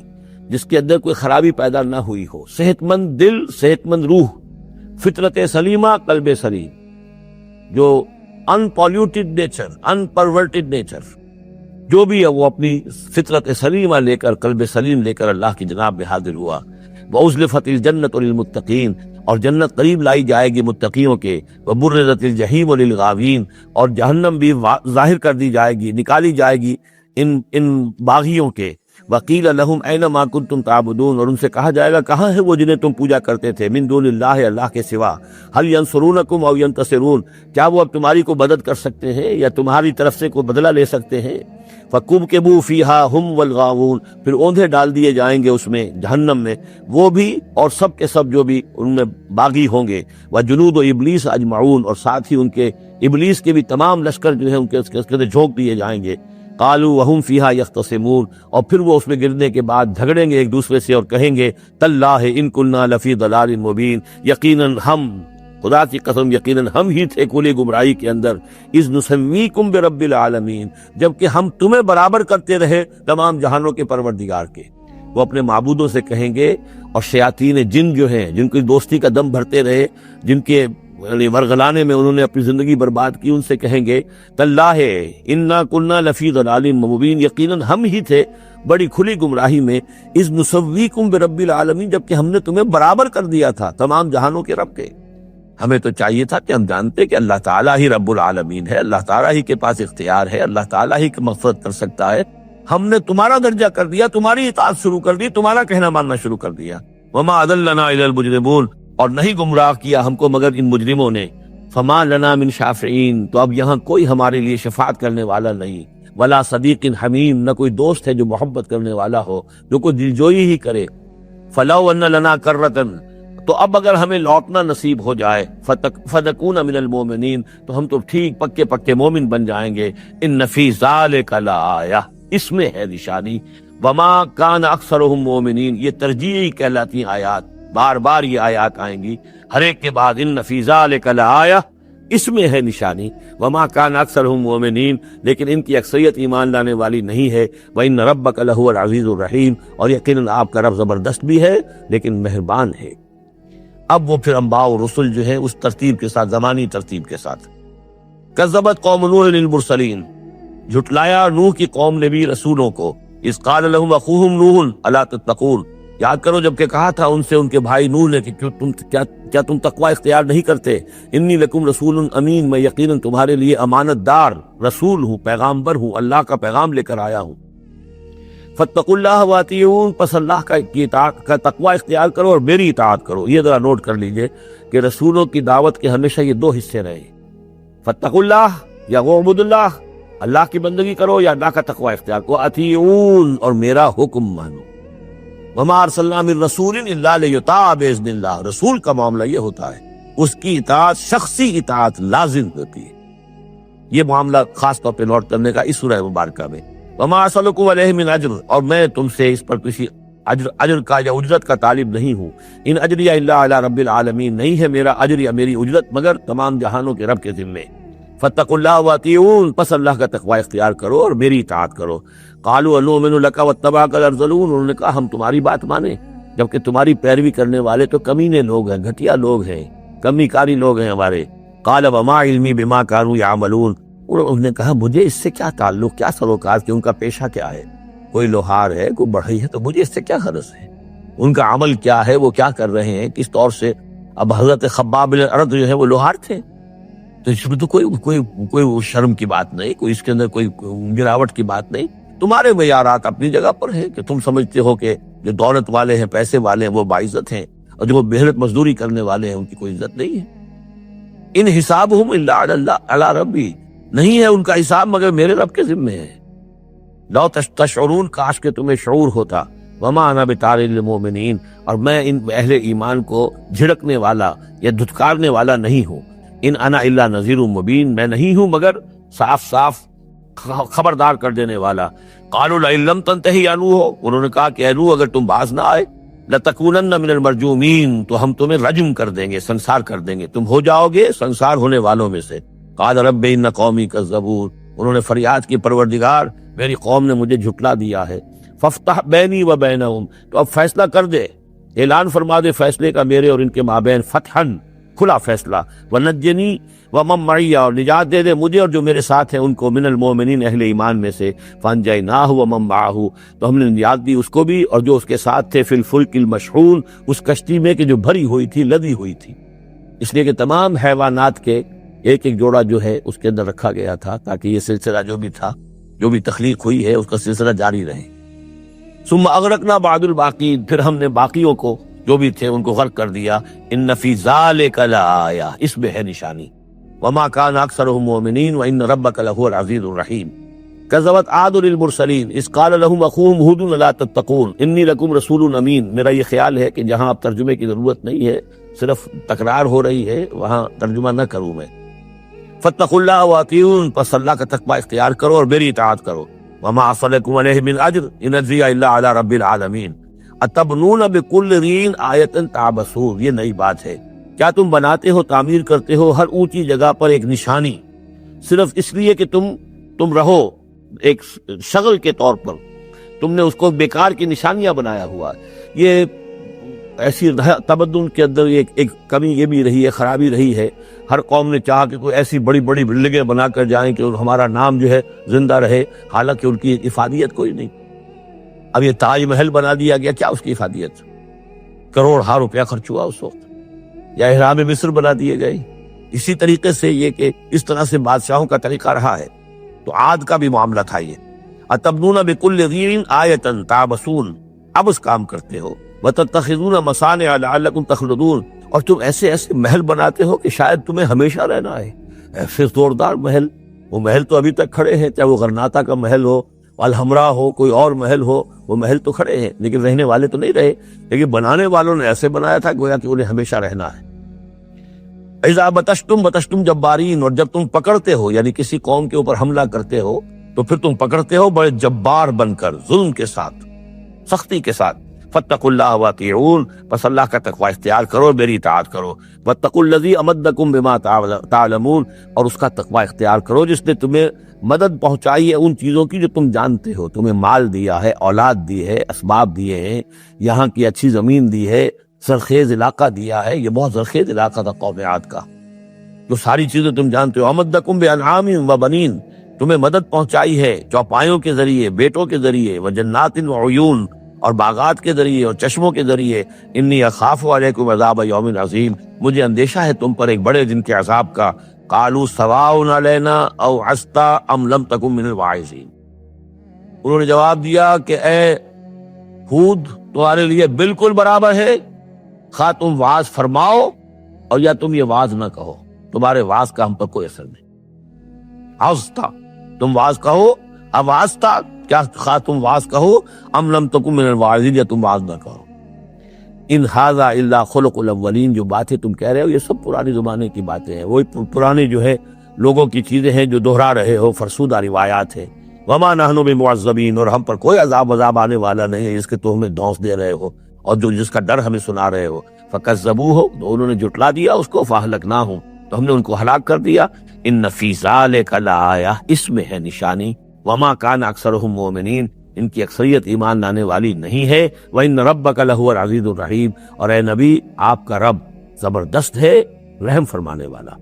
جس کے اندر کوئی خرابی پیدا نہ ہوئی ہو، صحت مند دل، صحت مند روح، فطرت سلیمہ، قلب سلیم، جو انپولیوٹیڈ نیچر، انپرورٹیڈ نیچر، جو بھی ہے وہ اپنی فطرت سلیمہ لے کر، قلب سلیم لے کر اللہ کی جناب میں حاضر ہوا۔ وَأُزْلِفَتِ الْجَنَّةُ لِلْمُتَّقِينَ، اور جنت قریب لائی جائے گی متقیوں کے، وَبُرِّزَتِ الْجَحِيمُ لِلْغَاوِينَ، اور جہنم بھی ظاہر کر دی جائے گی، نکالی جائے گی ان باغیوں کے، وَقِيلَ لَهُمْ أَيْنَ مَا كُنْتُمْ تَعْبُدُونَ، اور ان سے کہا جائے گا کہاں ہے وہ جنہیں تم پوجا کرتے تھے، من دون اللہ، اللہ کے سوا، هل ينصرونكم أو ينتصرون، کیا وہ اب تمہاری کو مدد کر سکتے ہیں یا تمہاری طرف سے کوئی بدلہ لے سکتے ہیں؟ فَكُبْكِبُوا فِيهَا هُمْ وَالْغَاوُونَ، پھر اوندھے ڈال دیے جائیں گے اس میں، جہنم میں، وہ بھی اور سب کے سب جو بھی ان میں باغی ہوں گے، وَجُنُودُ إِبْلِيسَ أَجْمَعُونَ، اور ساتھ ہی ان کے ابلیس کے بھی تمام لشکر جو ہے ان کے اس کے جھونک دیے جائیں گے، قالوا وهم فيها يختصمون، اور پھر وہ اس میں گرنے کے بعد جھگڑیں گے ایک دوسرے سے اور کہیں گے تاللہ ان كنا لفی ضلال مبین، یقیناً ہم، خدا کی قسم یقیناً ہم ہی تھے کھلی گمراہی کے اندر، اذ نسمیکم برب العالمین، جبکہ ہم تمہیں برابر کرتے رہے تمام جہانوں کے پروردگار کے۔ وہ اپنے معبودوں سے کہیں گے، اور شیاطین جن جو ہیں، جن کی دوستی کا دم بھرتے رہے، جن کے ورغلانے میں انہوں نے اپنی زندگی برباد کی، ان سے کہیں گے تاللہ انا کنا لفی ضلال مبین، یقیناً ہم ہی تھے بڑی کھلی گمراہی میں، اذ نسویکم برب العالمین، جبکہ ہم نے تمہیں برابر کر دیا تھا تمام جہانوں کے رب کے۔ ہمیں تو چاہیے تھا کہ ہم جانتے کہ اللہ تعالیٰ ہی رب العالمین ہے، اللہ تعالیٰ ہی کے پاس اختیار ہے، اللہ تعالیٰ ہی کی مغفرت کر سکتا ہے، ہم نے تمہارا درجہ کر دیا، تمہاری اطاعت شروع کر دی، تمہارا کہنا ماننا شروع کر دیا۔ وما اضلنا الا المجرمون، اور نہیں گمراہ کیا ہم کو مگر ان مجرموں نے۔ فما لنا من شافعین، تو اب یہاں کوئی ہمارے لیے شفاعت کرنے والا نہیں، ولا صدیق حمیم، نہ کوئی دوست ہے جو محبت کرنے والا ہو، جو کوئی دلجوئی ہی کرے۔ فلو ان لنا کرۃ، تو اب اگر ہمیں لوٹنا نصیب ہو جائے، فنکون من المؤمنین، تو ہم تو ٹھیک پکے پکے مومن بن جائیں گے۔ ان فی ذلک لآیہ، اس میں ہے نشانی۔ وما کان اکثرهم مومنین، یہ ترجیحی کہلاتی ہیں آیات، بار بار یہ آیات آئیں گی ہر ایک کے بعد، ان فی ذلک لآیہ، اس میں ہے نشانی۔ وما کان اکثرهم مومنین، لیکن ان کی اکثریت ایمان لانے والی نہیں ہے۔ وان ربک لہو العزیز الرحیم، اور یقیناً آپ کا رب زبردست بھی ہے لیکن مہربان ہے۔ اب وہ پھر انبیاء و رسل جو ہیں اس ترتیب کے ساتھ، زمانی ترتیب کے ساتھ۔ کذبت قوم نوح المرسلین، جھٹلایا نوح کی قوم نے بھی رسولوں کو۔ اذ قال لهم اخوهم نوح الا تتقون، یاد کرو جب کہ کہا تھا ان سے ان کے بھائی نوح نے کہ کیا تم تقوی اختیار نہیں کرتے؟ انی لکم رسول امین، میں یقیناً تمہارے لیے امانت دار رسول ہوں، پیغامبر ہوں، اللہ کا پیغام لے کر آیا ہوں۔ فاتقوا اللہ واطیعون، پس اللہ کا تقوی اختیار کرو اور میری اطاعت کرو۔ یہ ذرا نوٹ کر لیجئے کہ رسولوں کی دعوت کے ہمیشہ یہ دو حصے رہے، فاتقوا اللہ یا اعبدوا اللہ، اللہ کی بندگی کرو یا اللہ کا تقوی اختیار کرو، اطیعون اور میرا حکم مانو۔ وما ارسلنا من رسول الا لیطاع باذن اللہ، رسول کا معاملہ یہ ہوتا ہے، اس کی اطاعت شخصی اطاعت لازم ہوتی ہے۔ یہ معاملہ خاص طور پہ نوٹ کرنے کا اس سورہ مبارکہ میں۔ وما اسألکم علیہ من اجر، اور میں تم سے اس پر کسی اجر کا یا اجرت کا طالب نہیں ہوں۔ ان اجریہ الا علی رب العالمین، نہیں ہے میرا اجر یا میری اجرت مگر تمام جہانوں کے رب کے ذمے۔ فاتقوا اللہ واطیعون، پس اللہ کا تقوی اختیار کرو اور میری اطاعت کرو۔ قالوا انؤمن لک واتبعک الارذلون، انہوں نے کہا ہم تمہاری بات مانیں جبکہ تمہاری پیروی کرنے والے تو کمینے لوگ ہیں، گھٹیا لوگ ہیں، کمی کاری لوگ ہیں ہمارے۔ قال وما علمی بما كانوا يعملون، انہوں نے کہا مجھے اس سے کیا تعلق، کیا سروکار کہ ان کا پیشہ کیا ہے، کوئی لوہار ہے، کوئی بڑھئی ہے، تو مجھے اس سے کیا غرض ہے، ان کا عمل کیا ہے، وہ کیا کر رہے ہیں، کس طور سے۔ اب حضرت خباب بن الارت جو ہے وہ لوہار تھے، تو اس میں تو کوئی شرم کی بات نہیں، کوئی اس کے اندر کوئی گراوٹ کی بات نہیں۔ تمہارے معیارات اپنی جگہ پر ہیں کہ تم سمجھتے ہو کہ جو دولت والے ہیں، پیسے والے ہیں، وہ باعزت ہیں، اور جو محنت مزدوری کرنے والے ہیں ان کی کوئی عزت نہیں ہے۔ ان حسابہم الا علی ربی، نہیں ہے ان کا حساب مگر میرے رب کے ذمے ہے۔ لو تشعرون، کاش کہ تمہیں شعور ہوتا۔ وما انا بطارد المؤمنین، اور میں ان اہل ایمان کو جھڑکنے والا یا دھتکارنے والا نہیں ہوں۔ ان انا الا نذیر مبین، میں نہیں ہوں مگر صاف صاف خبردار کر دینے والا۔ قالوا لئن لم تنتہی یا نوح، انہوں نے کہا کہ اے نوح اگر تم باز نہ آئے، لتکونن من المرجومین، تو ہم تمہیں رجم کر دیں گے، سنسار کر دیں گے، تم ہو جاؤ گے سنسار ہونے والوں میں سے۔ قال رب ان قومی کذبون، انہوں نے فریاد کی پروردگار میری قوم نے مجھے جھٹلا دیا ہے۔ فافتح بینی و بینہم، تو اب فیصلہ کر دے، اعلان فرما دے فیصلے کا میرے اور ان کے مابین، فتحن، کھلا فیصلہ، ونجنی ومن معی، اور نجات دے دے مجھے اور جو میرے ساتھ ہیں ان کو، من المؤمنین، اہل ایمان میں سے۔ فانجیناہ ومن معہ، تو ہم نے نجات دی اس کو بھی اور جو اس کے ساتھ تھے، فی الفلک المشحون، اس کشتی میں کہ جو بھری ہوئی تھی، لدی ہوئی تھی، اس لیے کہ تمام حیوانات کے ایک ایک جوڑا جو ہے اس کے اندر رکھا گیا تھا تاکہ یہ سلسلہ جو بھی تھا، جو بھی تخلیق ہوئی ہے، اس کا سلسلہ جاری رہے۔ ثم اغرقنا بعد الباقین، پھر ہم نے باقیوں کو جو بھی تھے ان کو غرق کر دیا۔ ان فی ذلک لآیہ، اس میں ہے نشانی۔ وما کان اکثرهم مؤمنین وان ربک لہو العزیز الرحیم۔ کذبت عاد للمرسلین اذ قال لهم اخوهم ہود الا تتقون انی لکم رسول امین۔ میرا یہ خیال ہے کہ جہاں اب ترجمے کی ضرورت نہیں ہے، صرف تکرار ہو رہی ہے، وہاں ترجمہ نہ کروں میں۔ فاتقوا اللہ واطیعون، پس اللہ کا تقوی اختیار کرو اور میری اطاعت کرو۔ وما اسألکم علیہ من اجر ان اجریہ الا علی رب العالمین۔ اتبنون بکل رین آیۃ تعبثون، یہ نئی بات ہے، کیا تم بناتے ہو، تعمیر کرتے ہو ہر اونچی جگہ پر ایک نشانی، صرف اس لیے کہ تم رہو ایک شغل کے طور پر، تم نے اس کو بیکار کی نشانیاں بنایا ہوا۔ یہ ایسی تمدن کے اندر ایک کمی یہ بھی رہی ہے، خرابی رہی ہے، ہر قوم نے چاہا کہ کوئی ایسی بڑی بڑی بلڈنگیں بنا کر جائیں کہ ہمارا نام جو ہے زندہ رہے، حالانکہ ان کی افادیت کوئی نہیں۔ اب یہ تاج محل بنا دیا گیا، کیا اس کی افادیت؟ کروڑ روپیہ خرچ ہوا اس وقت، یا احرام مصر بنا دیے گئے۔ اسی طریقے سے یہ کہ اس طرح سے بادشاہوں کا طریقہ رہا ہے، تو عاد کا بھی معاملہ تھا یہ۔ اتبنون بکل رین آیۃ تعبثون، اب اس کام کرتے ہو۔ وتتخذون مصانع لعلکم تخلدون، اور تم ایسے ایسے محل بناتے ہو کہ شاید تمہیں ہمیشہ رہنا ہے، ایسے زوردار محل، وہ محل تو ابھی تک کھڑے ہیں، چاہے وہ غرناطہ کا محل ہو، الحمرا ہو، کوئی اور محل ہو، وہ محل تو کھڑے ہیں لیکن رہنے والے تو نہیں رہے، لیکن بنانے والوں نے ایسے بنایا تھا گویا کہ انہیں ہمیشہ رہنا ہے۔ اذا بطشتم جبارین، اور جب تم پکڑتے ہو یعنی کسی قوم کے اوپر حملہ کرتے ہو تو پھر تم پکڑتے ہو بڑے جبار بن کر، ظلم کے ساتھ، سختی کے ساتھ۔ فاتقوا اللہ واطیعون، پس اللہ کا تقوی اختیار کرو، میری اطاعت کرو۔ واتقوا الذی امدکم بما تعلمون، اور اس کا تقوی اختیار کرو جس نے تمہیں مدد پہنچائی ہے ان چیزوں کی جو تم جانتے ہو، تمہیں مال دیا ہے، اولاد دی ہے، اسباب دیے ہیں، یہاں کی اچھی زمین دی ہے، زرخیز علاقہ دیا ہے۔ یہ بہت زرخیز علاقہ تھا قوم عاد کا، جو ساری چیزیں تم جانتے ہو۔ امدکم بانعام و بنین، تمہیں مدد پہنچائی ہے چوپایوں کے ذریعے، بیٹوں کے ذریعے، وجنات وعیون، اور باغات کے ذریعے اور چشموں کے ذریعے۔ انی اخاف علیکم عذاب یوم عظیم، مجھے اندیشہ ہے تم پر ایک بڑے دن کے عذاب کا۔ قالوا سواء علینا او عصت ام لم تکن من الواعظین، انہوں نے جواب دیا کہ اے ہود، تمہارے لیے بالکل برابر ہے، خواہ تم واعظ فرماؤ اور یا تم یہ واعظ نہ کہو، تمہارے واعظ کا ہم پر کوئی اثر نہیں۔ عصتا، تم واعظ کہو، اب عصتا کیا، خواہ تم واعظ کہو، ام لم تکن من الواعظین، یا تم واعظ نہ کہو۔ ان ھذا الا خلق الاولین، جو باتیں تم کہہ رہے ہو یہ سب پرانے زمانے کی باتیں ہیں، وہی پرانے جو ہے لوگوں کی چیزیں ہیں جو دہرا رہے ہو، فرسودہ روایات ہیں۔ وما نحن بمعذبین، اور ہم پر کوئی عذاب آنے والا نہیں ہے جس کے تو ہمیں دھونس دے رہے ہو اور جو جس کا ڈر ہمیں سنا رہے ہو۔ فکذبوہ، تو انہوں نے جھٹلا دیا اس کو، فاہلکناہم، تو ہم نے ان کو ہلاک کر دیا۔ ان فی ذلک لآیہ، اس میں ہے نشانی۔ وما کان اکثرہم مومنین، ان کی اکثریت ایمان لانے والی نہیں ہے۔ وَإِنَّ رَبَّكَ لَهُوَ الْعَزِيزُ الرَّحِيمُ، اور اے نبی آپ کا رب زبردست ہے، رحم فرمانے والا۔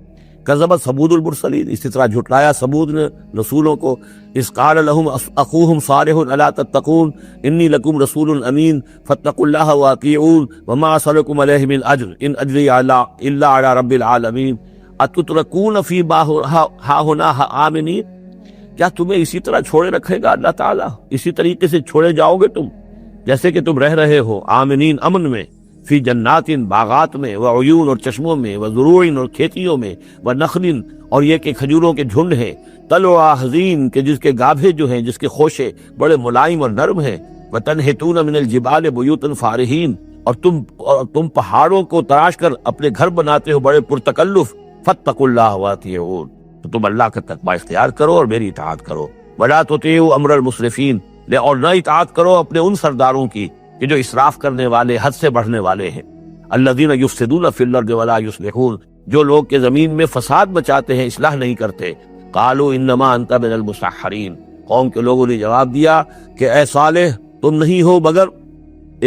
کذبت ثمود المرسلین، اسی طرح جھٹلایا ثمود نے رسولوں کو۔ اذ قال لهم اخوهم صالح الا تتقون انی لکم رسول امین فاتقوا اللہ واطیعون وما اسألکم علیہ من اجر ان اجری الا علی رب العالمین اتترکون فی ما ہاہنا آمنین، کیا تمہیں اسی طرح چھوڑے رکھے گا اللہ تعالیٰ، اسی طریقے سے چھوڑے جاؤ گے تم جیسے کہ تم رہ رہے ہو، آمنین امن میں، فی جنات باغات میں، وعیون اور چشموں میں، وزروع اور کھیتیوں میں، ونخل اور یہ کہ کھجوروں کے جھنڈ ہیں، طلعها حزین کہ جس کے گابھے جو ہیں، جس کے خوشے بڑے ملائم اور نرم ہیں، وتنحتون من الجبال بیوتا فارہین، اور تم پہاڑوں کو تراش کر اپنے گھر بناتے ہو بڑے پرتکلف۔ فاتقوا اللہ واطیعون، تو تم اللہ کا تقوی اختیار کرو اور میری اطاعت کرو۔ ولا تطیعوا امر المسرفین، اور نہ اطاعت کرو اپنے ان سرداروں کی کہ جو اسراف کرنے والے، حد سے بڑھنے والے ہیں۔ الذین یفسدون فی الارض ولا یصلحون، جو لوگ کے زمین میں فساد مچاتے ہیں، اصلاح نہیں کرتے۔ قالوا انما انت من المسحرین، قوم کے لوگوں نے جواب دیا کہ اے صالح، تم نہیں ہو مگر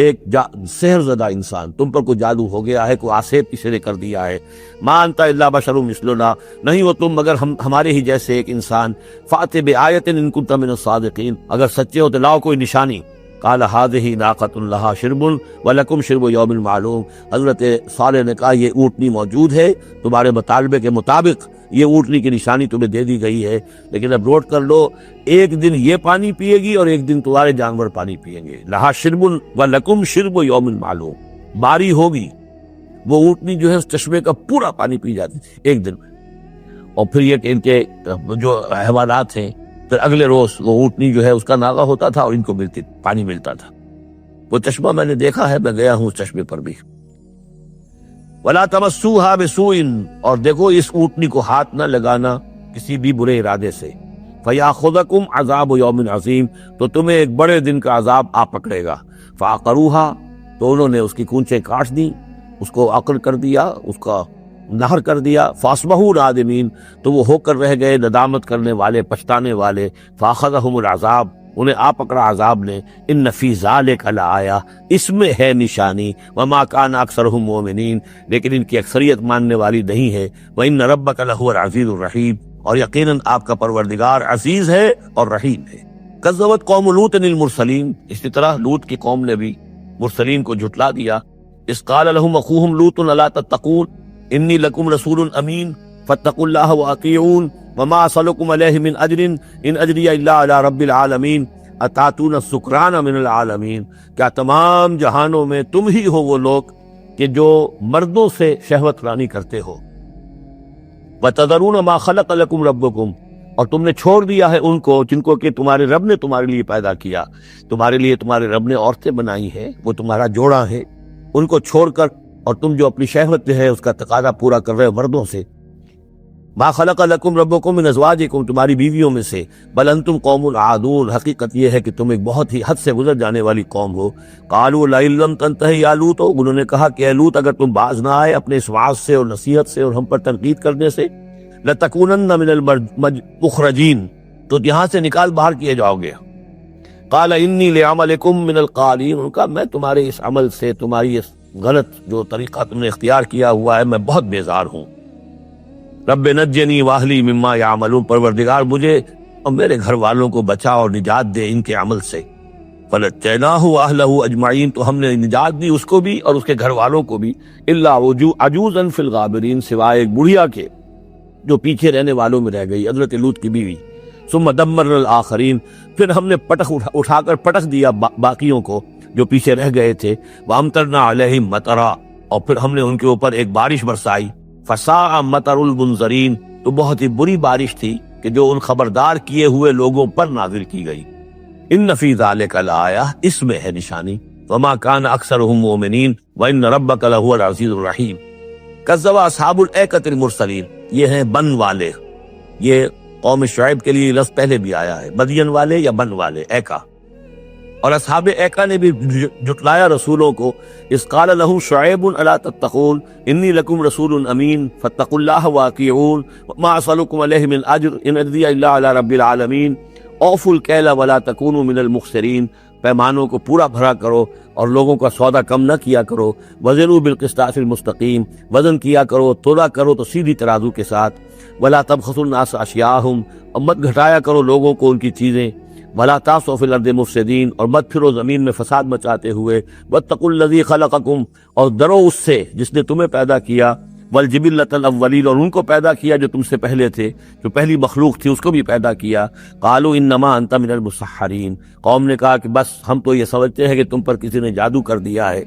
ایک سحر زدہ انسان، تم پر کوئی جادو ہو گیا ہے، کوئی آسیب کسی نے کر دیا ہے۔ ما انت الا بشر مثلنا، نہیں ہو تم مگر ہمارے ہی جیسے ایک انسان۔ فأت بآیۃ ان کنت من الصادقین، اگر سچے ہو تو لاؤ کوئی نشانی۔ قال هذه ناقۃ لها شرب ولکم شرب یوم معلوم، حضرت صالح نے کہا یہ اونٹنی موجود ہے، تمہارے مطالبے کے مطابق یہ اونٹنی کی نشانی تمہیں دے دی گئی ہے، لیکن اب نوٹ کر لو، ایک دن یہ پانی پیے گی اور ایک دن تمہارے جانور پانی پیئیں گے۔ لہا شرب ولکم شرب یوم معلوم، باری ہوگی، وہ اونٹنی جو ہے اس چشمے کا پورا پانی پی جاتی تھی ایک دن میں، اور پھر یہ کہ ان کے جو حیوانات ہیں پھر اگلے روز وہ اونٹنی جو ہے اس کا ناغہ ہوتا تھا اور ان کو پانی ملتا تھا۔ وہ چشمہ میں نے دیکھا ہے، میں گیا ہوں اس چشمے پر بھی۔ وَلَا تَمَسُّوهَا بِسُوءٍ، اور دیکھو اس اونٹنی کو ہاتھ نہ لگانا کسی بھی برے ارادے سے۔ فَيَأْخُذَكُمْ عَذَابُ يَوْمٍ عَظِيمٍ، تو تمہیں ایک بڑے دن کا عذاب آ پکڑے گا۔ فَعَقَرُوهَا، تو انہوں نے اس کی کونچیں کاٹ دیں، اس کو عقر کر دیا، اس کا نہر کر دیا۔ فَأَصْبَحُوا نَادِمِينَ، تو وہ ہو کر رہ گئے ندامت کرنے والے، پچھتانے والے۔ فَأَخَذَهُمُ الْعَذَابُ، انہیں آ پکڑا عذاب نے۔ ان فی ذالک لآیہ، اس میں ہے نشانی۔ وما کان اکثرہم مومنین، لیکن ان کی اکثریت ماننے والی نہیں ہے۔ وان ربک لہو العزیز الرحیم، اور یقیناً آپ کا پروردگار عزیز ہے اور رحیم ہے۔ کذبت قوم لوط المرسلین، اسی طرح لوط کی قوم نے بھی مرسلین کو جھٹلا دیا۔ اذ قال لهم اخوهم لوط الا تتقون انی لکم رسول امین فاتقوا اللہ واطیعون وما اسألکم علیہ من اجر ان اجری الا علی رب العالمین اتاتون السکران من العالمین، کیا تمام جہانوں میں تم ہی ہو وہ لوگ کہ جو مردوں سے شہوت رانی کرتے ہو۔ وتذرون ما خلق لکم ربکم، اور تم نے چھوڑ دیا ہے ان کو جن کو کہ تمہارے رب نے تمہارے لیے پیدا کیا، تمہارے لیے تمہارے رب نے عورتیں بنائی ہیں، وہ تمہارا جوڑا ہے، ان کو چھوڑ کر اور تم جو اپنی شہوت جو ہے اس کا تقاضا پورا کر رہے ہو مردوں سے۔ ما خلق لکم ربکم من ازواجکم، تمہاری بیویوں میں سے، بل انتم قوم عادون، حقیقت یہ ہے کہ تم ایک بہت ہی حد سے گزر جانے والی قوم ہو۔ قالوا لئن لم تنتہی یا لوط، انہوں نے کہا کہ اے لوط اگر تم باز نہ آئے اپنے اس وعظ سے اور نصیحت سے اور ہم پر تنقید کرنے سے، لتکونن من المخرجین، تو یہاں سے نکال باہر کیے جاؤ گے۔ قال انی لعملکم من القالین، انہوں نے کہا میں تمہارے اس عمل سے، تمہاری اس غلط جو طریقہ تم نے اختیار کیا ہوا ہے، میں بہت بیزار ہوں۔ رب نجنی واہلی مما یعملون، پروردگار مجھے اور میرے گھر والوں کو بچا اور نجات دے ان کے عمل سے۔ فنجیناہ واہلہ اجمعین، تو ہم نے نجات دی اس کو بھی اور اس کے گھر والوں کو بھی، الا عجوزا فی الغابرین، سوائے ایک بڑھیا کے جو پیچھے رہنے والوں میں رہ گئی، حضرت لوط کی بیوی۔ ثم دمرنا الآخرین، پھر ہم نے اٹھا کر پٹک دیا باقیوں کو جو پیچھے رہ گئے تھے۔ وامطرنا علیہم مطرا، اور پھر ہم نے ان کے اوپر ایک بارش برسائی۔ فساء مطر المنذرین، تو بہت ہی بری بارش تھی کہ جو ان خبردار کیے ہوئے لوگوں پر نازل کی گئی۔ ان فی ذلک لآیہ، اس میں ہے نشانی۔ وما کان اکثرهم مؤمنین وان ربک لہو العزیز الرحیم۔ کذب اصحاب الایکۃ المرسلین، یہ ہیں بن والے، یہ قوم شعیب کے لیے لفظ پہلے بھی آیا ہے، مدین والے یا بن والے، ایکا، اور اصحاب ایکا نے بھی جھٹلایا رسولوں کو۔ اذ قال له شعیب الا تتقون انی لکم رسول امین فاتقوا اللہ واطیعون وما اسألکم علیہ من اجر ان اجریہ الا علی رب العالمین اوفوا الکیل ولا تکونوا من المخسرین، پیمانوں کو پورا بھرا کرو اور لوگوں کا سودا کم نہ کیا کرو۔ وزنوا بالقسطاس المستقیم، وزن کیا کرو، تولا کرو تو سیدھی ترازو کے ساتھ۔ ولا تبخسوا الناس اشیاءہم، اور مت گھٹایا کرو لوگوں کو ان کی چیزیں۔ ولا تعصوا فی الارض مفسدین، اور مت پھرو زمین میں فساد مچاتے ہوئے۔ واتقوا الذی خلقکم، اور ڈرو اس سے جس نے تمہیں پیدا کیا۔ والجبلۃ الاولین، اور ان کو پیدا کیا جو تم سے پہلے تھے، جو پہلی مخلوق تھی اس کو بھی پیدا کیا۔ قالوا انما انت من المسحرین، قوم نے کہا کہ بس ہم تو یہ سمجھتے ہیں کہ تم پر کسی نے جادو کر دیا ہے۔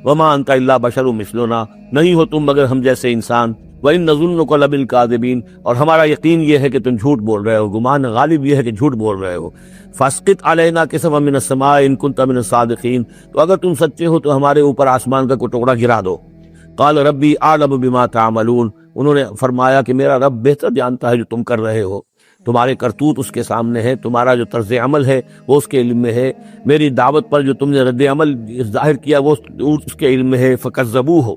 وما انت الا بشر مثلنا، نہیں ہو تم مگر ہم جیسے انسان۔ وَإِن نَظُنُّكَ لَمِنَ الْكَاذِبِينَ، اور ہمارا یقین یہ ہے کہ تم جھوٹ بول رہے ہو، گمان غالب یہ ہے کہ جھوٹ بول رہے ہو۔ فَاسْقِطْ عَلَيْنَا كِسَفًا مِنَ السَّمَاءِ إِن كُنتَ مِنَ الصَّادِقِينَ، تو اگر تم سچے ہو تو ہمارے اوپر آسمان کا کوئی ٹکڑا گرا دو۔ قال ربی اعلم بما تعملون، انہوں نے فرمایا کہ میرا رب بہتر جانتا ہے جو تم کر رہے ہو، تمہارے کرتوت اس کے سامنے ہے، تمہارا جو طرز عمل ہے وہ اس کے علم میں ہے، میری دعوت پر جو تم نے رد عمل ظاہر کیا وہ اس کے علم میں ہے۔ فَكَذَّبُوهُ،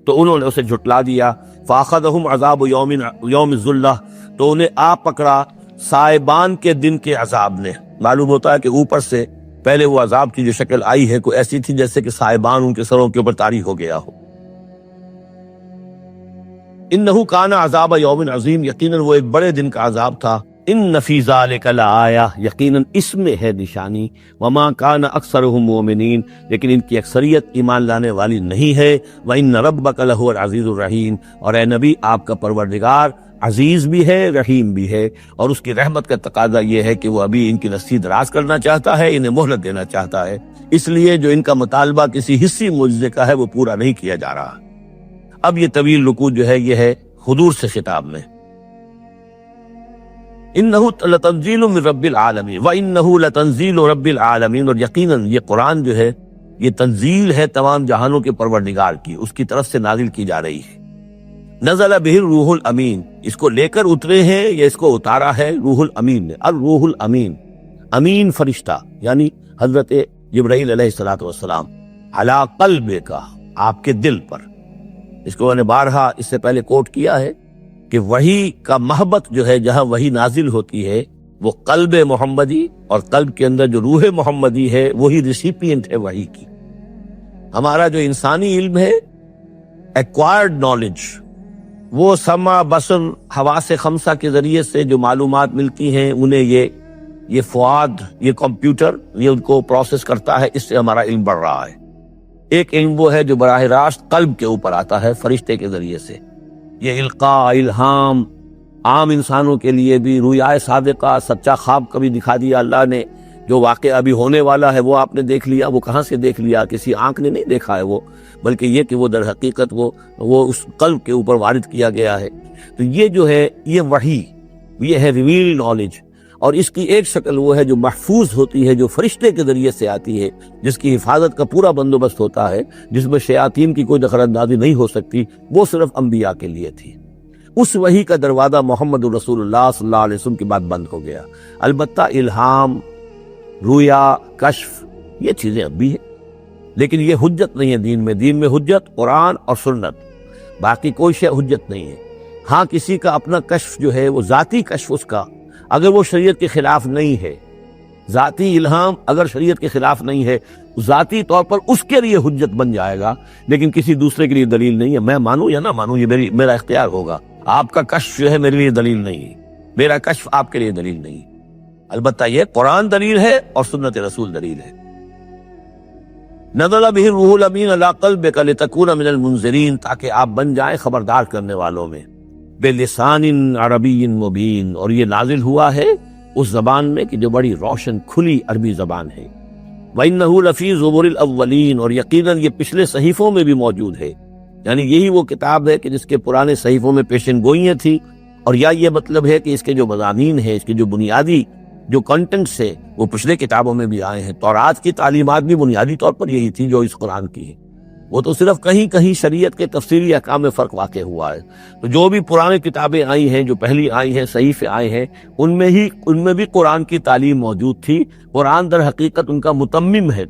تو انہوں نے اسے جھٹلا دیا۔ فَأَخَذَهُمْ عَذَابُ یوم الظُّلَّةِ، تو انہیں آ پکڑا سائبان کے دن کے عذاب نے۔ معلوم ہوتا ہے کہ اوپر سے پہلے وہ عذاب کی جو شکل آئی ہے کوئی ایسی تھی جیسے کہ سائبان ان کے سروں کے اوپر طاری ہو گیا ہو۔ انہ کان عذاب یوم عظیم، یقیناً وہ ایک بڑے دن کا عذاب تھا۔ ان فی ذلک لآیہ، یقیناً اس میں ہے نشانی۔ وما کان اکثرهم مؤمنین، لیکن ان کی اکثریت ایمان لانے والی نہیں ہے۔ وان ربک لہو العزیز الرحیم، اور اے نبی آپ کا پروردگار عزیز بھی ہے رحیم بھی ہے، اور اس کی رحمت کا تقاضا یہ ہے کہ وہ ابھی ان کی رسی دراز کرنا چاہتا ہے، انہیں مہلت دینا چاہتا ہے، اس لیے جو ان کا مطالبہ کسی حصی معجزے کا ہے وہ پورا نہیں کیا جا رہا۔ اب یہ طویل رکوع جو ہے یہ ہے حضور سے خطاب میں۔ انہ لتنزیل من رب العالمین وانہ لتنزیل رب العالمین، اور یقیناً یہ قرآن جو ہے یہ تنزیل ہے تمام جہانوں کے پروردگار کی، اس کی طرف سے نازل کی جا رہی ہے۔ نزل بہ الروح الامین، اس کو لے کر اترے ہیں یا اس کو اتارا ہے روح الامین نے۔ الروح الامین، امین فرشتہ یعنی حضرت جبرائیل علیہ السلام، علی قلبک، آپ کے دل پر۔ اس کو میں نے بارہا اس سے پہلے کوٹ کیا ہے کہ وحی کا محبت جو ہے جہاں وحی نازل ہوتی ہے وہ قلب محمدی، اور قلب کے اندر جو روح محمدی ہے وہی ریسیپینٹ ہے وحی کی۔ ہمارا جو انسانی علم ہے ایکوائرڈ نالج، وہ سمع بصر حواس خمسہ کے ذریعے سے جو معلومات ملتی ہیں انہیں یہ فؤاد، یہ کمپیوٹر یہ ان کو پروسیس کرتا ہے، اس سے ہمارا علم بڑھ رہا ہے۔ ایک علم وہ ہے جو براہ راست قلب کے اوپر آتا ہے فرشتے کے ذریعے سے، یہ القاء الہام عام انسانوں کے لیے بھی، رویائے صادقہ، سچا خواب کبھی دکھا دیا اللہ نے، جو واقعہ ابھی ہونے والا ہے وہ آپ نے دیکھ لیا، وہ کہاں سے دیکھ لیا؟ کسی آنکھ نے نہیں دیکھا ہے وہ، بلکہ یہ کہ وہ در حقیقت وہ اس قلب کے اوپر وارد کیا گیا ہے۔ تو یہ جو ہے یہ وحی، یہ ہے ریویل نالج، اور اس کی ایک شکل وہ ہے جو محفوظ ہوتی ہے، جو فرشتے کے ذریعے سے آتی ہے، جس کی حفاظت کا پورا بندوبست ہوتا ہے، جس میں شیاطین کی کوئی دخل اندازی نہیں ہو سکتی، وہ صرف انبیاء کے لیے تھی۔ اس وحی کا دروازہ محمد رسول اللہ صلی اللہ علیہ وسلم کے بعد بند ہو گیا۔ البتہ الہام، رویا، کشف، یہ چیزیں اب بھی ہیں، لیکن یہ حجت نہیں ہے دین میں۔ دین میں حجت قرآن اور سنت، باقی کوئی شے حجت نہیں ہے۔ ہاں کسی کا اپنا کشف جو ہے وہ ذاتی کشف، اس کا اگر وہ شریعت کے خلاف نہیں ہے، ذاتی الہام اگر شریعت کے خلاف نہیں ہے، ذاتی طور پر اس کے لیے حجت بن جائے گا، لیکن کسی دوسرے کے لیے دلیل نہیں ہے۔ میں مانوں یا نہ مانوں، یہ میرا اختیار ہوگا۔ آپ کا کشف جو ہے میرے لیے دلیل نہیں ہے، میرا کشف آپ کے لیے دلیل نہیں ہے۔ البتہ یہ قرآن دلیل ہے اور سنت رسول دلیل ہے۔ نزل بہ الروح الامین علی قلبک لتکون من المنذرین، تاکہ آپ بن جائیں خبردار کرنے والوں میں، بلسان عربی مبین، اور یہ نازل ہوا ہے اس زبان میں کہ جو بڑی روشن کھلی عربی زبان ہے۔ وَإِنَّهُ لَفِي زُبُرِ الْأَوَّلِينَ، اور یقیناً یہ پچھلے صحیفوں میں بھی موجود ہے، یعنی یہی وہ کتاب ہے کہ جس کے پرانے صحیفوں میں پیشن گوئیاں تھیں، اور یا یہ مطلب ہے کہ اس کے جو مضامین ہیں، اس کے جو بنیادی جو کنٹینٹس ہے وہ پچھلے کتابوں میں بھی آئے ہیں۔ تورات کی تعلیمات بھی بنیادی طور پر یہی تھی جو اس قرآن کی ہے، وہ تو صرف کہیں کہیں شریعت کے تفصیلی احکام میں فرق واقع ہوا ہے۔ تو جو بھی پرانے کتابیں آئی ہیں، جو پہلی آئی ہیں، صحیفے آئے ہیں، ان میں بھی قرآن کی تعلیم موجود تھی۔ قرآن در حقیقت ان کا متمم ہے،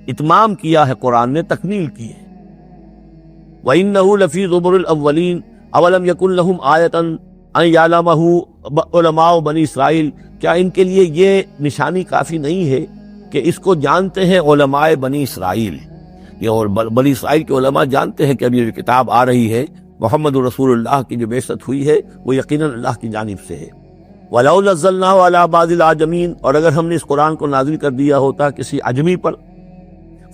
اتمام کیا ہے قرآن نے، تکمیل کی ہے۔ وَإِنَّهُ لَفِي زُبُرِ الْأَوَّلِينَ أَوَلَمْ يَكُنْ لَهُمْ آيَةً أَنْ يَعْلَمَهُ علماء بنی اسرائیل، کیا ان کے لیے یہ نشانی کافی نہیں ہے کہ اس کو جانتے ہیں علماء بنی اسرائیل؟ یہ اور بنی اسرائیل کے علماء جانتے ہیں کہ اب یہ کتاب آ رہی ہے، محمد رسول اللہ کی جو بعثت ہوئی ہے وہ یقیناً اللہ کی جانب سے ہے۔ وَلَوْ نَزَّلْنَاهُ عَلَى بَعْضِ الْأَعْجَمِينَ، اور اگر ہم نے اس قرآن کو نازل کر دیا ہوتا کسی عجمی پر،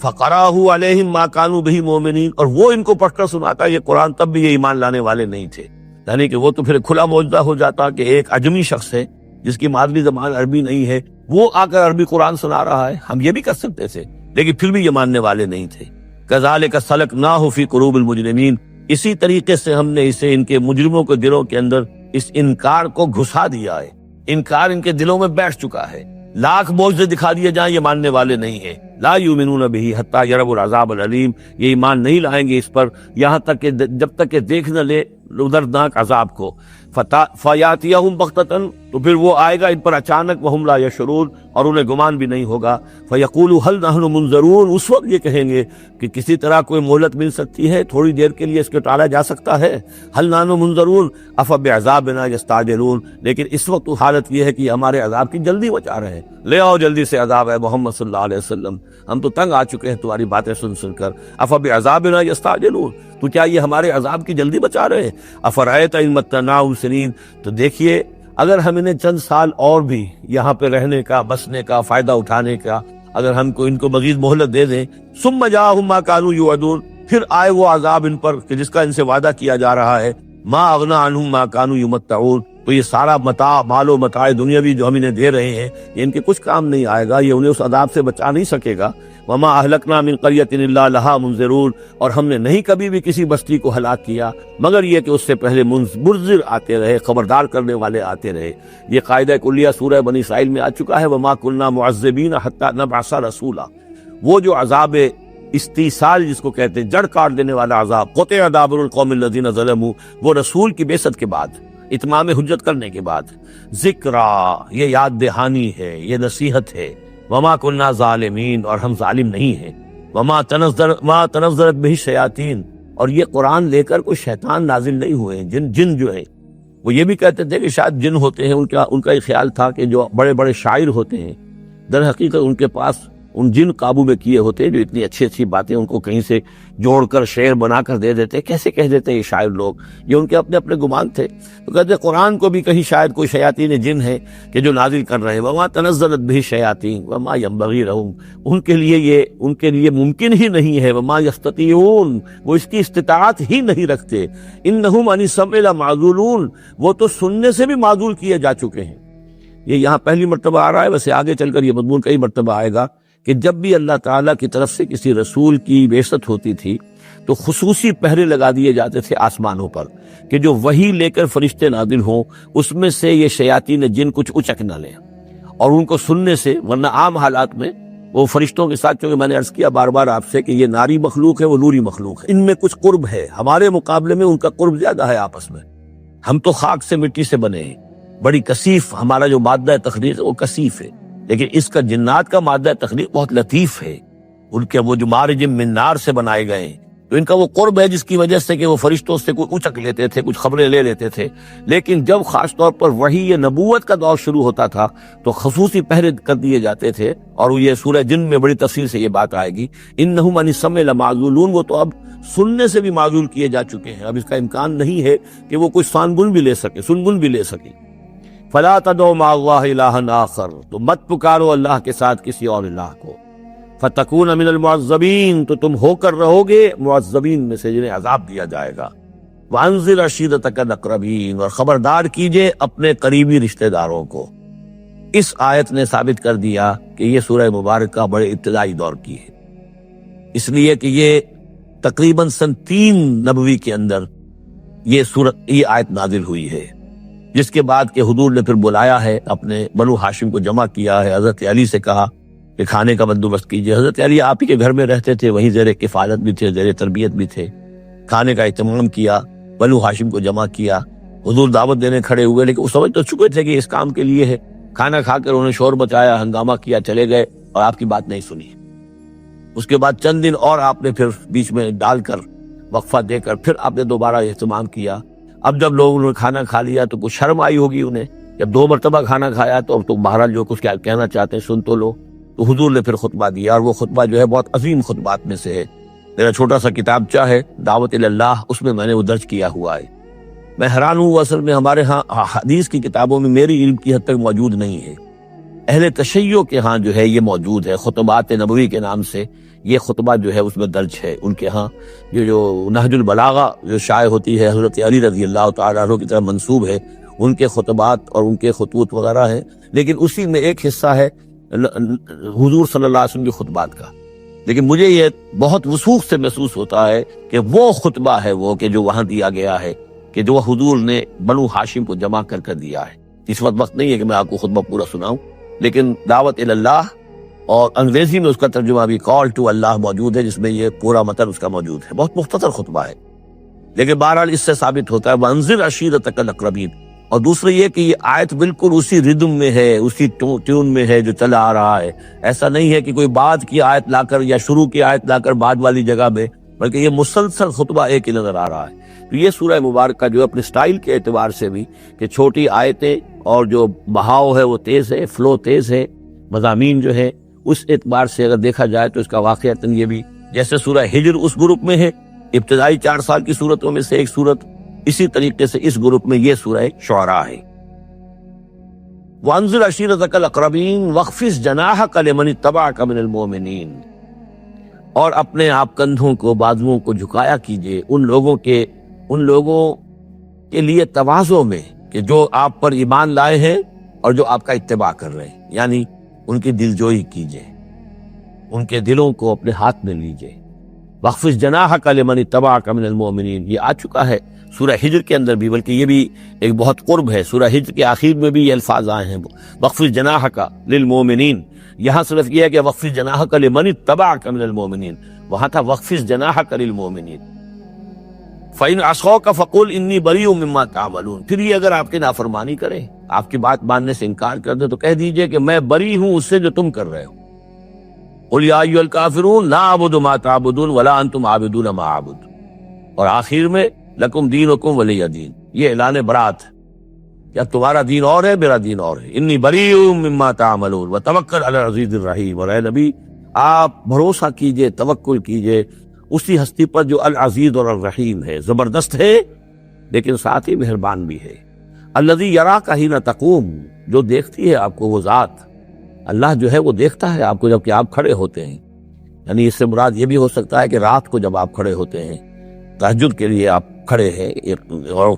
فَقَرَأَهُ عَلَيْهِمْ مَا كَانُوا بِهِ مُؤْمِنِينَ، اور وہ ان کو پڑھ کر سناتا یہ قرآن، تب بھی یہ ایمان لانے والے نہیں تھے۔ یعنی کہ وہ تو پھر کھلا معجزہ ہو جاتا کہ ایک عجمی شخص ہے جس کی مادری زبان عربی نہیں ہے، وہ آ کر عربی قرآن سنا رہا ہے، ہم یہ بھی کر سکتے تھے، لیکن پھر بھی یہ ماننے والے نہیں تھے۔ كَذَلِكَ سَلَكْنَاهُ فِي قُلُوبِ الْمُجْرِمِينَ، اسی طریقے سے ہم نے اسے ان کے مجرموں کے دلوں کے اندر اس انکار کو گھسا دیا ہے، انکار ان کے دلوں میں بیٹھ چکا ہے۔ لاکھ معجزے دکھا دیے جائیں یہ ماننے والے نہیں ہیں۔ لا یؤمنون بہ حتی یروا العذاب العلیم، یہ ایمان نہیں لائیں گے اس پر یہاں تک کہ جب تک کہ دیکھ نہ لے دردناک عذاب کو۔ فیاتیہم بغتۃ، تو پھر وہ آئے گا ان پر اچانک، وہم لا یشعرون، اور انہیں گمان بھی نہیں ہوگا۔ فیقولوا هل نحن منظرون، اس وقت یہ کہیں گے کہ کسی طرح کوئی مہلت مل سکتی ہے، تھوڑی دیر کے لیے اس کو ٹالا جا سکتا ہے۔ هل نحن منظرون افبعذابنا یستعجلون، لیکن اس وقت حالت یہ ہے کہ ہمارے عذاب کی جلدی مچا رہے ہیں، لے آؤ جلدی سے عذاب ہے محمد صلی اللہ علیہ وسلم، ہم تو تنگ آ چکے ہیں تمہاری باتیں سن سن کر۔ افبعذابنا یستعجلون، تو کیا یہ ہمارے عذاب کی جلدی بچا رہے ہیں؟ افرأیت ان متعناہم سنین، تو دیکھیے اگر ہم انہیں چند سال اور بھی یہاں پہ رہنے کا، بسنے کا، فائدہ اٹھانے کا، اگر ہم کو ان کو مزید مہلت دے دیں، ثم جاءہم ما کانوا یوعدون، پھر آئے وہ عذاب ان پر کہ جس کا ان سے وعدہ کیا جا رہا ہے، ما اغنی عنہم ما کانوا یمتعون، تو یہ سارا متاع، مال و متاع دنیاوی جو ہم انہیں دے رہے ہیں یہ ان کے کچھ کام نہیں آئے گا، یہ انہیں اس عذاب سے بچا نہیں سکے گا۔ وما اہلکنا من قریۃ الا لہا منذرون، اور ہم نے نہیں کبھی بھی کسی بستی کو ہلاک کیا مگر یہ کہ اس سے پہلے منذر آتے رہے، خبردار کرنے والے آتے رہے۔ یہ قاعدہ کلیہ سورہ بنی اسرائیل میں آ چکا ہے، وما كنا معذبین حتی نبعث رسولا، وہ جو عذاب استیصال جس کو کہتے ہیں، جڑ کاٹ دینے والا عذاب، قطع دابر القوم الذین ظلموا، وہ رسول کی بعثت کے بعد، اتمام حجت کرنے کے بعد، ذکرا، یہ یاد دہانی ہے، یہ نصیحت ہے، وما كنا ظالمین، اور ہم ظالم نہیں ہیں، وما تنزلت بہ الشیاطین، اور یہ قرآن لے کر کوئی شیطان نازل نہیں ہوئے ہیں، جن جو ہیں وہ یہ بھی کہتے تھے کہ شاید جن ہوتے ہیں، ان کا یہ خیال تھا کہ جو بڑے بڑے شاعر ہوتے ہیں در حقیقت ان کے پاس ان جن قابو میں کیے ہوتے ہیں جو اتنی اچھی اچھی باتیں ان کو کہیں سے جوڑ کر شعر بنا کر دے دیتے، کیسے کہہ دیتے ہیں یہ شاعر لوگ، یہ ان کے اپنے اپنے گمان تھے۔ تو کہتے قرآن کو بھی کہیں شاید کوئی شیاطین جن ہے کہ جو نازل کر رہے ہیں، وما تنزلت بہ الشیاطین وما ینبغی لہم، ان کے لیے ممکن ہی نہیں ہے، وما یستطیعون، وہ اس کی استطاعت ہی نہیں رکھتے، انہم عن السمع لمعزولون، وہ تو سننے سے بھی معزول کیے جا چکے ہیں۔ یہ یہاں پہلی مرتبہ آ رہا ہے، ویسے آگے چل کر یہ مضمون کئی مرتبہ آئے گا کہ جب بھی اللہ تعالیٰ کی طرف سے کسی رسول کی بعثت ہوتی تھی تو خصوصی پہرے لگا دیے جاتے تھے آسمانوں پر کہ جو وحی لے کر فرشتے نازل ہوں اس میں سے یہ شیاطین جن کچھ اچک نہ لیں اور ان کو سننے سے، ورنہ عام حالات میں وہ فرشتوں کے ساتھ، چونکہ میں نے عرض کیا بار بار آپ سے کہ یہ ناری مخلوق ہے، وہ نوری مخلوق ہے، ان میں کچھ قرب ہے، ہمارے مقابلے میں ان کا قرب زیادہ ہے آپس میں۔ ہم تو خاک سے مٹی سے بنے ہیں، بڑی کثیف ہمارا جو مادہ تخلیق ہے وہ کثیف ہے، لیکن اس کا جنات کا مادہ تخلیق بہت لطیف ہے، ان کے وہ جو مارج من نار سے بنائے گئے ہیں، تو ان کا وہ قرب ہے جس کی وجہ سے کہ وہ فرشتوں سے کوئی اچک لیتے تھے، کچھ خبریں لے لیتے تھے۔ لیکن جب خاص طور پر وحی یا نبوت کا دور شروع ہوتا تھا تو خصوصی پہرے کر دیے جاتے تھے، اور یہ سورہ جن میں بڑی تفصیل سے یہ بات آئے گی، انہم عن السمع لمعزولون، وہ تو اب سننے سے بھی معزول کیے جا چکے ہیں، اب اس کا امکان نہیں ہے کہ وہ کچھ سانگن بھی لے سکے، سنگن بھی لے سکے۔ فلا تدعوا مع اللہ الہا آخر، تو مت پکارو اللہ کے ساتھ کسی اور الہ کو، فتکون من المعذبین، تو تم ہو کر رہو گے معذبین میں سے جنہیں عذاب دیا جائے گا۔ وانذر عشیرتک الاقربین، اور خبردار کیجئے اپنے قریبی رشتہ داروں کو۔ اس آیت نے ثابت کر دیا کہ یہ سورہ مبارکہ بڑے ابتدائی دور کی ہے، اس لیے کہ یہ تقریباً سن 3 نبوی کے اندر یہ آیت نازل ہوئی ہے، جس کے بعد کہ حضور نے پھر بلایا ہے، اپنے بنو ہاشم کو جمع کیا ہے، حضرت علی سے کہا کہ کھانے کا بندوبست کیجئے۔ حضرت علی آپ ہی کے گھر میں رہتے تھے، وہیں زیر کفالت بھی تھے، زیر تربیت بھی تھے، کھانے کا اہتمام کیا، بنو ہاشم کو جمع کیا، حضور دعوت دینے کھڑے ہوئے، لیکن وہ سمجھ تو چکے تھے کہ اس کام کے لیے ہے۔ کھانا کھا کر انہوں نے شور بچایا، ہنگامہ کیا، چلے گئے اور آپ کی بات نہیں سنی۔ اس کے بعد چند دن اور آپ نے پھر بیچ میں ڈال کر وقفہ دے کر پھر آپ نے دوبارہ اہتمام کیا۔ اب جب لوگوں نے کھانا کھا لیا تو کچھ شرم آئی ہوگی انہیں، جب 2 مرتبہ کھانا کھایا تو اب تو بہرحال جو کچھ کیا کہنا چاہتے ہیں سن تو لو۔ تو حضور نے پھر خطبہ دیا، اور وہ خطبہ جو ہے بہت عظیم خطبات میں سے ہے۔ میرا چھوٹا سا کتابچہ ہے دعوت اللہ، اس میں میں نے وہ درج کیا ہوا ہے۔ میں حیران ہوں، اصل میں ہمارے ہاں حدیث کی کتابوں میں میری علم کی حد تک موجود نہیں ہے، اہل تشیع کے ہاں جو ہے یہ موجود ہے، خطبات نبوی کے نام سے یہ خطبہ جو ہے اس میں درج ہے ان کے ہاں۔ یہ جو نہج البلاغہ جو شائع ہوتی ہے، حضرت علی رضی اللہ تعالیٰ عنہ کی طرف منسوب ہے، ان کے خطبات اور ان کے خطوط وغیرہ ہیں، لیکن اسی میں ایک حصہ ہے حضور صلی اللہ علیہ وسلم کے خطبات کا۔ لیکن مجھے یہ بہت وثوق سے محسوس ہوتا ہے کہ وہ خطبہ ہے وہ کہ جو وہاں دیا گیا ہے، کہ جو حضور نے بنو ہاشم کو جمع کر دیا ہے۔ اس وقت نہیں ہے کہ میں آپ کو خطبہ پورا سناؤں، لیکن دعوت اللہ اور انگریزی میں اس کا ترجمہ بھی کال ٹو اللہ موجود ہے، جس میں یہ پورا متن اس کا موجود ہے۔ بہت مختصر خطبہ ہے، لیکن بہرحال اس سے ثابت ہوتا ہے وانذر عشیرتک الاقربین۔ اور دوسرا یہ کہ یہ آیت بالکل اسی ردم میں ہے، اسی ٹیون میں ہے جو چلا آ رہا ہے۔ ایسا نہیں ہے کہ کوئی بعد کی آیت لا کر یا شروع کی آیت لا کر بعد والی جگہ میں، بلکہ یہ مسلسل خطبہ ایک ہی نظر آ رہا ہے۔ تو یہ سورہ مبارکہ جو اپنے سٹائل کے اعتبار سے بھی کہ چھوٹی آیتیں اور جو بہاؤ ہے وہ تیز ہے، فلو تیز ہے، مضامین جو ہے اس اعتبار سے اگر دیکھا جائے تو اس کا واقعتاً یہ بھی جیسے سورہ ہجر اس گروپ میں ہے، ابتدائی 4 سال کی سورتوں میں سے ایک سورت، اسی طریقے سے اس گروپ میں یہ سورہ شعراء ہے۔ وانذر عشیرتک الاقربین واخفض جناحک لمن اتبعک من المؤمنین، اور اپنے آپ کندھوں کو، بازوؤں کو جھکایا کیجئے ان لوگوں کے لیے تواضع میں کہ جو آپ پر ایمان لائے ہیں اور جو آپ کا اتباع کر رہے ہیں، یعنی ان کی دلجوئی کیجئے، ان کے دلوں کو اپنے ہاتھ میں لیجئے۔ واخفض جناحک لمن اتبعک من المؤمنین، یہ آ چکا ہے سورہ ہجر کے اندر بھی، بلکہ یہ بھی ایک بہت قرب ہے، سورہ ہجر کے آخر میں بھی یہ الفاظ آئے ہیں واخفض جناحک للمؤمنین۔ یہاں صرف یہ ہے کہ واخفض جناحک لمن اتبعک من المؤمنین، وہاں تھا واخفض جناحک للمؤمنین۔ فإن عصوك فقل انی بریء مما تعملون، پھر یہ اگر آپ کی نافرمانی کریں، آپ کی بات ماننے سے انکار کر دیں تو کہہ دیجئے کہ میں بری ہوں اس سے جو تم کر رہے ہو۔ قل یا ایھا الکافرون لا اعبد ما تعبدون ولا انتم عابدون ما اعبد، اور آخر میں لکم دینکم ولی دین، یہ اعلان برات ہے کہ اب تمہارا دین اور ہے، میرا دین اور ہے۔ انی بریء مما تعملون وتوکل علی العزیز الرحیم، اور اے نبی آپ بھروسہ کیجئے، توکل کیجئے اسی ہستی پر جو العزیز اور الرحیم ہے، زبردست ہے لیکن ساتھ ہی مہربان بھی ہے۔ الذی یراک حین تقوم، جو دیکھتی ہے آپ کو وہ ذات، اللہ جو ہے وہ دیکھتا ہے آپ کو جبکہ آپ کھڑے ہوتے ہیں۔ یعنی اس سے مراد یہ بھی ہو سکتا ہے کہ رات کو جب آپ کھڑے ہوتے ہیں، تہجد کے لیے آپ کھڑے ہیں، اور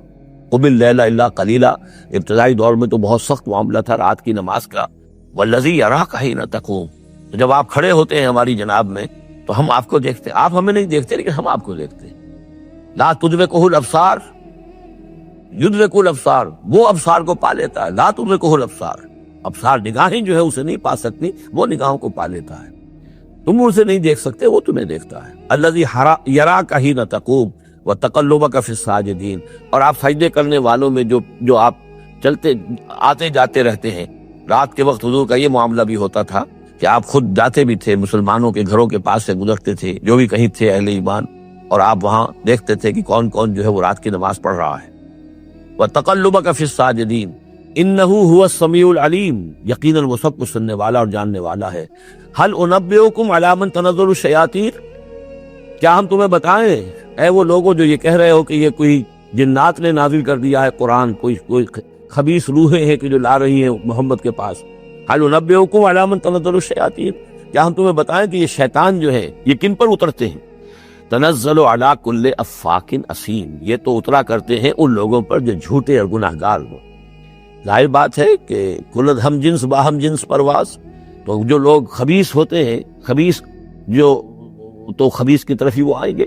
قم اللیل الا قلیلا، ابتدائی دور میں تو بہت سخت معاملہ تھا رات کی نماز کا۔ والذی یراک حین تقوم، جب آپ کھڑے ہوتے ہیں ہماری جناب میں تو ہم آپ کو دیکھتے ہیں، آپ ہمیں نہیں دیکھتے لیکن ہم آپ کو دیکھتے ہیں۔ لا تدرکہ الابصار یدرک الابصار، وہ ابصار کو پا لیتا ہے، لا تدرکہ الابصار، ابصار نگاہیں جو ہے اسے نہیں پا سکتی، وہ نگاہوں کو پا لیتا ہے۔ تم اسے نہیں دیکھ سکتے، وہ تمہیں دیکھتا ہے۔ الذی یراک حین تقوم وتقلبک فی الساجدین، اور آپ سجدے کرنے والوں میں جو آپ چلتے آتے جاتے رہتے ہیں۔ رات کے وقت حضور کا یہ معاملہ بھی ہوتا تھا کہ آپ خود جاتے بھی تھے، مسلمانوں کے گھروں کے پاس سے گزرتے تھے، جو بھی کہیں تھے اہل ایمان، اور آپ وہاں دیکھتے تھے کہ کون کون جو ہے وہ رات کی نماز پڑھ رہا ہے۔ وَتَقَلُّبَكَ فِي السَّاجِدِينَ إِنَّهُ هُوَ السَّمِيعُ الْعَلِيمُ، یقیناً وہ سب کچھ سننے والا اور جاننے والا ہے۔ هَلْ أُنَبِّئُكُمْ عَلَىٰ مَنْ تَنَزَّلُ الشَّيَاطِينُ، کیا ہم تمہیں بتائیں اے وہ لوگوں جو یہ کہہ رہے ہو کہ یہ کوئی جنات نے نازل کر دیا ہے قرآن، کوئی خبیث روحیں ہیں کہ جو لا رہی ہیں محمد کے پاس۔ هَلْ أُنَبِّئُكُمْ عَلَىٰ مَنْ تَنَزَّلُ الشَّيَاطِينُ، کیا ہم تمہیں بتائیں کہ یہ شیطان جو ہے یہ کن پر اترتے ہیں؟ تنزل علی کل افاک اسیم، یہ تو اترا کرتے ہیں ان لوگوں پر جو جھوٹے اور گناہ گار ہوں۔ ظاہر بات ہے کہ کل ہم جنس باہم جنس پرواز، تو جو لوگ خبیث ہوتے ہیں، خبیث جو تو خبیث کی طرف ہی وہ آئیں گے۔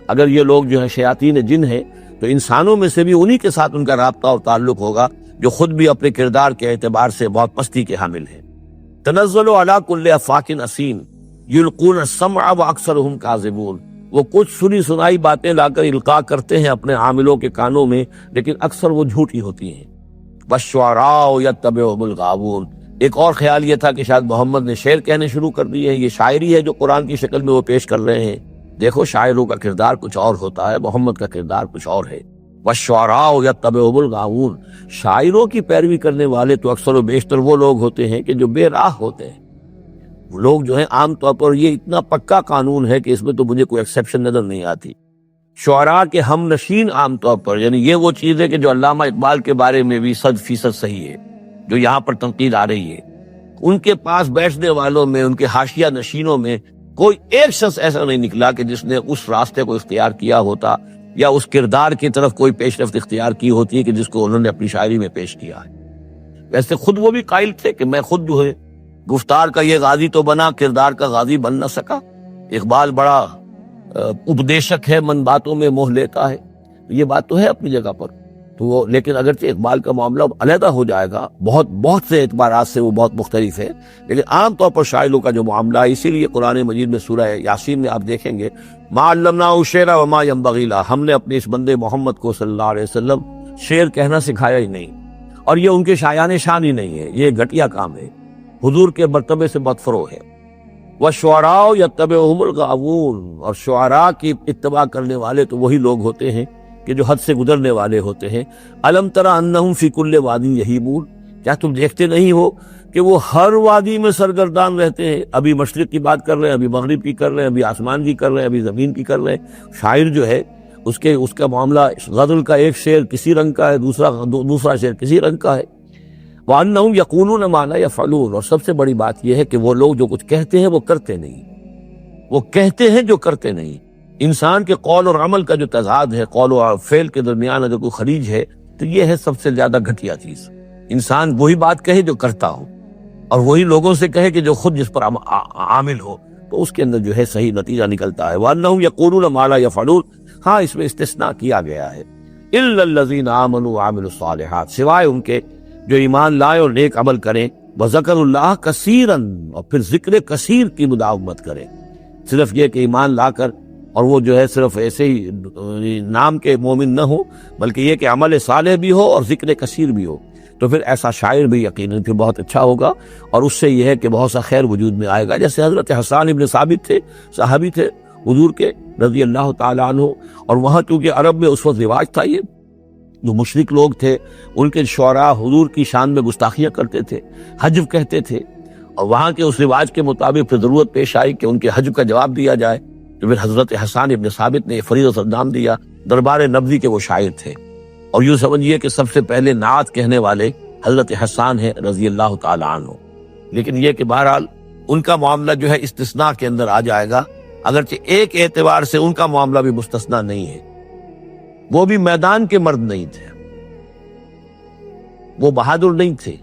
اگر یہ لوگ جو ہیں شیاطین جن ہیں تو انسانوں میں سے بھی انہی کے ساتھ ان کا رابطہ اور تعلق ہوگا جو خود بھی اپنے کردار کے اعتبار سے بہت پستی کے حامل ہیں۔ تنزل علی کل افاک اسیم یلقون السمع واکثرهم کاذبون، وہ کچھ سنی سنائی باتیں لا کر القاء کرتے ہیں اپنے عاملوں کے کانوں میں، لیکن اکثر وہ جھوٹی ہوتی ہیں۔ والشعراء یتبعهم الغاوون، ایک اور خیال یہ تھا کہ شاید محمد نے شعر کہنے شروع کر دیے ہیں، یہ شاعری ہے جو قرآن کی شکل میں وہ پیش کر رہے ہیں۔ دیکھو شاعروں کا کردار کچھ اور ہوتا ہے، محمد کا کردار کچھ اور ہے۔ والشعراء یتبعهم الغاوون، شاعروں کی پیروی کرنے والے تو اکثر و بیشتر وہ لوگ ہوتے ہیں کہ جو بے راہ ہوتے ہیں۔ وہ لوگ جو ہیں عام طور پر، یہ اتنا پکا قانون ہے کہ اس میں تو مجھے کوئی ایکسیپشن نظر نہیں آتی، شعراء کے ہم نشین عام طور پر، یعنی یہ وہ چیز ہے کہ جو علامہ اقبال کے بارے میں بھی 100% صحیح ہے، جو یہاں پر تنقید آ رہی ہے، ان کے پاس بیٹھنے والوں میں، ان کے حاشیہ نشینوں میں کوئی ایک شخص ایسا نہیں نکلا کہ جس نے اس راستے کو اختیار کیا ہوتا یا اس کردار کی طرف کوئی پیش رفت اختیار کی ہوتی ہے کہ جس کو انہوں نے اپنی شاعری میں پیش کیا ہے۔ ویسے خود وہ بھی قائل تھے کہ میں خود جو ہے گفتار کا یہ غازی تو بنا، کردار کا غازی بن نہ سکا۔ اقبال بڑا اپدیشک ہے، من باتوں میں موہ لیتا ہے، یہ بات تو ہے اپنی جگہ پر، تو وہ لیکن اگرچہ اقبال کا معاملہ علیحدہ ہو جائے گا، بہت سے اعتبارات سے وہ بہت مختلف ہے، لیکن عام طور پر شاعروں کا جو معاملہ ہے، اسی لیے قرآن مجید میں سورہ یاسین میں آپ دیکھیں گے ما علمناہ الشعر وما ينبغی لہ، ہم نے اپنے اس بندے محمد کو صلی اللہ علیہ وسلم شعر کہنا سکھایا ہی نہیں، اور یہ ان کے شایان شان ہی نہیں ہے، یہ گھٹیا کام ہے، حضور کے مرتبے سے بدفرو ہے۔ وَالشُّعَرَاءُ يَتَّبِعُهُمُ الْغَاوُونَ، اور شعراء کی اتباع کرنے والے تو وہی لوگ ہوتے ہیں کہ جو حد سے گزرنے والے ہوتے ہیں۔ أَلَمْ تَرَ أَنَّهُمْ فِي كُلِّ وَادٍ يَهِيمُونَ، کیا تم دیکھتے نہیں ہو کہ وہ ہر وادی میں سرگردان رہتے ہیں، ابھی مشرق کی بات کر رہے ہیں، ابھی مغرب کی کر رہے ہیں، ابھی آسمان کی کر رہے ہیں، ابھی زمین کی کر رہے ہیں۔ شاعر جو ہے اس کا معاملہ غزل کا ایک شعر کسی رنگ کا ہے، دوسرا شعر کسی رنگ کا ہے۔ وَأَنَّهُمْ يَقُولُونَ مَا لَا يَفْعَلُونَ، اور سب سے بڑی بات یہ ہے کہ وہ لوگ جو کچھ کہتے ہیں وہ کرتے نہیں، وہ کہتے ہیں جو کرتے نہیں۔ انسان کے قول اور عمل کا جو تضاد ہے، قول و فعل کے درمیان اگر کوئی خلیج ہے تو یہ ہے سب سے زیادہ گھٹیا چیز۔ انسان وہی بات کہے جو کرتا ہو، اور وہی لوگوں سے کہے کہ جو خود جس پر عامل ہو، تو اس کے اندر جو ہے صحیح نتیجہ نکلتا ہے۔ وَأَنَّهُمْ يَقُولُونَ مَا لَا يَفْعَلُونَ، ہاں اس میں استثناء کیا گیا ہے، إِلَّا الَّذِينَ آمَنُوا وَعَمِلُوا الصَّالِحَاتِ، سوائے ان کے جو ایمان لائے اور نیک عمل کریں، وَذَكَرُوا اللَّهَ كَثِيرًا، اور پھر ذکر کثیر کی مداومت کریں۔ صرف یہ کہ ایمان لا کر اور وہ جو ہے صرف ایسے ہی نام کے مومن نہ ہو، بلکہ یہ کہ عمل صالح بھی ہو اور ذکر کثیر بھی ہو، تو پھر ایسا شاعر بھی یقیناً پھر بہت اچھا ہوگا، اور اس سے یہ ہے کہ بہت سا خیر وجود میں آئے گا۔ جیسے حضرت حسان ابن ثابت تھے، صحابی تھے حضور کے رضی اللہ تعالیٰ عنہ، اور وہاں چونکہ عرب میں اس وقت رواج تھا، یہ جو مشرک لوگ تھے ان کے شعراء حضور کی شان میں گستاخیاں کرتے تھے، حجب کہتے تھے، اور وہاں کے اس رواج کے مطابق پھر ضرورت پیش آئی کہ ان کے حجب کا جواب دیا جائے، تو پھر حضرت حسان ابن ثابت نے فریضہ نام دیا، دربار نبوی کے وہ شاعر تھے، اور یوں سمجھیے کہ سب سے پہلے نعت کہنے والے حضرت حسان ہے رضی اللہ تعالیٰ عنہ۔ لیکن یہ کہ بہرحال ان کا معاملہ جو ہے استثناء کے اندر آ جائے گا، اگرچہ ایک اعتبار سے ان کا معاملہ بھی مستثنیٰ نہیں ہے، وہ بھی میدان کے مرد نہیں تھے، وہ بہادر نہیں تھے۔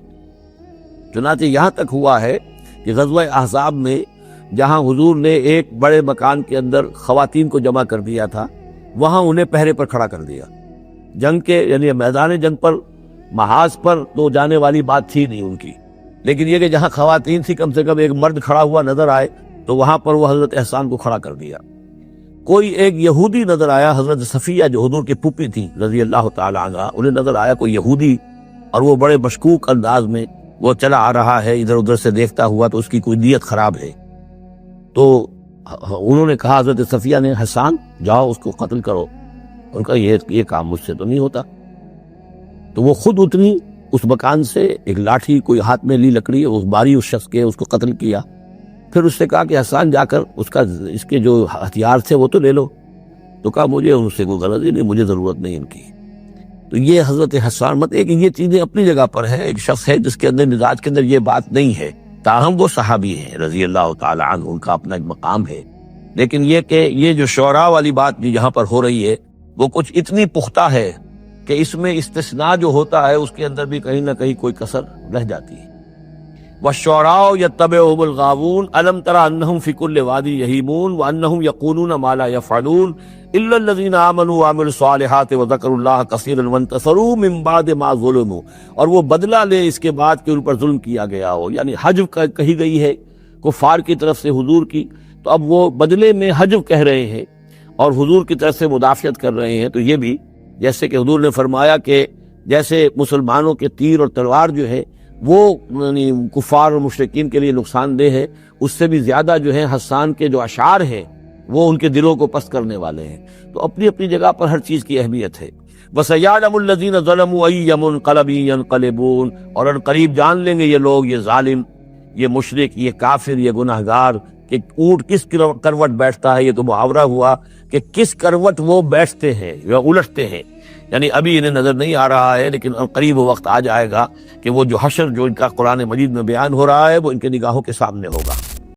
چنانچہ یہاں تک ہوا ہے کہ غزوہ احزاب میں جہاں حضور نے ایک بڑے مکان کے اندر خواتین کو جمع کر دیا تھا، وہاں انہیں پہرے پر کھڑا کر دیا. جنگ کے یعنی میدان جنگ پر محاذ پر تو جانے والی بات تھی نہیں ان کی، لیکن یہ کہ جہاں خواتین تھی کم سے کم ایک مرد کھڑا ہوا نظر آئے تو وہاں پر وہ حضرت احسان کو کھڑا کر دیا. کوئی ایک یہودی نظر آیا، حضرت صفیہ جو حضور کی پھوپھی تھی رضی اللہ تعالی عنہ، انہیں نظر آیا کوئی یہودی، اور وہ بڑے مشکوک انداز میں وہ چلا آ رہا ہے ادھر ادھر سے دیکھتا ہوا، تو اس کی کوئی نیت خراب ہے. تو انہوں نے کہا، حضرت صفیہ نے، حسان جاؤ اس کو قتل کرو. ان کا یہ کام مجھ سے تو نہیں ہوتا. تو وہ خود اتنی اس مکان سے، ایک لاٹھی کوئی ہاتھ میں لی لکڑی، اس باری اس شخص کے، اس کو قتل کیا. پھر اس سے کہا کہ حسان جا کر اس کے جو ہتھیار تھے وہ تو لے لو. تو کہا مجھے ان سے کوئی غرض ہی نہیں، مجھے ضرورت نہیں ان کی. تو یہ حضرت حسان یہ چیزیں اپنی جگہ پر ہے. ایک شخص ہے جس کے اندر مزاج کے اندر یہ بات نہیں ہے، تاہم وہ صحابی ہیں رضی اللہ تعالی عنہ، ان کا اپنا ایک مقام ہے. لیکن یہ کہ یہ جو شعراء والی بات جو یہاں پر ہو رہی ہے وہ کچھ اتنی پختہ ہے کہ اس میں استثناء جو ہوتا ہے اس کے اندر بھی کہیں نہ کہیں کوئی کسر رہ جاتی ہے. وَالشُّعَرَاءُ يَتَّبِعُهُمُ الْغَاوُونَ أَلَمْ تَرَ أَنَّهُمْ فِي كُلِّ وَادٍ يَهِيمُونَ وَأَنَّهُمْ يَقُولُونَ مَا لَا يَفْعَلُونَ إِلَّا الَّذِينَ آمَنُوا وَعَمِلُوا الصَّالِحَاتِ وَذَكَرُوا اللَّهَ كَثِيرًا وَانتَصَرُوا مِن بَعْدِ مَا ظُلِمُوا، اور وہ بدلہ لے اس کے بعد کہ ان پر ظلم کیا گیا ہو. یعنی حجب کہی گئی ہے کفار کی طرف سے حضور کی، تو اب وہ بدلے میں حجب کہہ رہے ہیں اور حضور کی طرف سے مدافعت کر رہے ہیں. تو یہ بھی جیسے کہ حضور نے فرمایا کہ جیسے مسلمانوں کے تیر اور تلوار جو ہے وہ یعنی کفار اور مشرکین کے لیے نقصان دہ ہے، اس سے بھی زیادہ جو ہے حسان کے جو اشعار ہیں وہ ان کے دلوں کو پست کرنے والے ہیں. تو اپنی اپنی جگہ پر ہر چیز کی اہمیت ہے. وَسَيَعْلَمُ الَّذِينَ ظَلَمُوا أَيَّ مُنقَلَبٍ يَنقَلِبُونَ، اور ان قریب جان لیں گے یہ لوگ، یہ ظالم، یہ مشرک، یہ کافر، یہ گناہگار، کہ اونٹ کس کروٹ بیٹھتا ہے. یہ تو محاورہ ہوا کہ کس کروٹ وہ بیٹھتے ہیں یا الٹتے ہیں. یعنی ابھی انہیں نظر نہیں آ رہا ہے، لیکن قریب وقت آ جائے گا کہ وہ جو حشر جو ان کا قرآن مجید میں بیان ہو رہا ہے وہ ان کے نگاہوں کے سامنے ہوگا.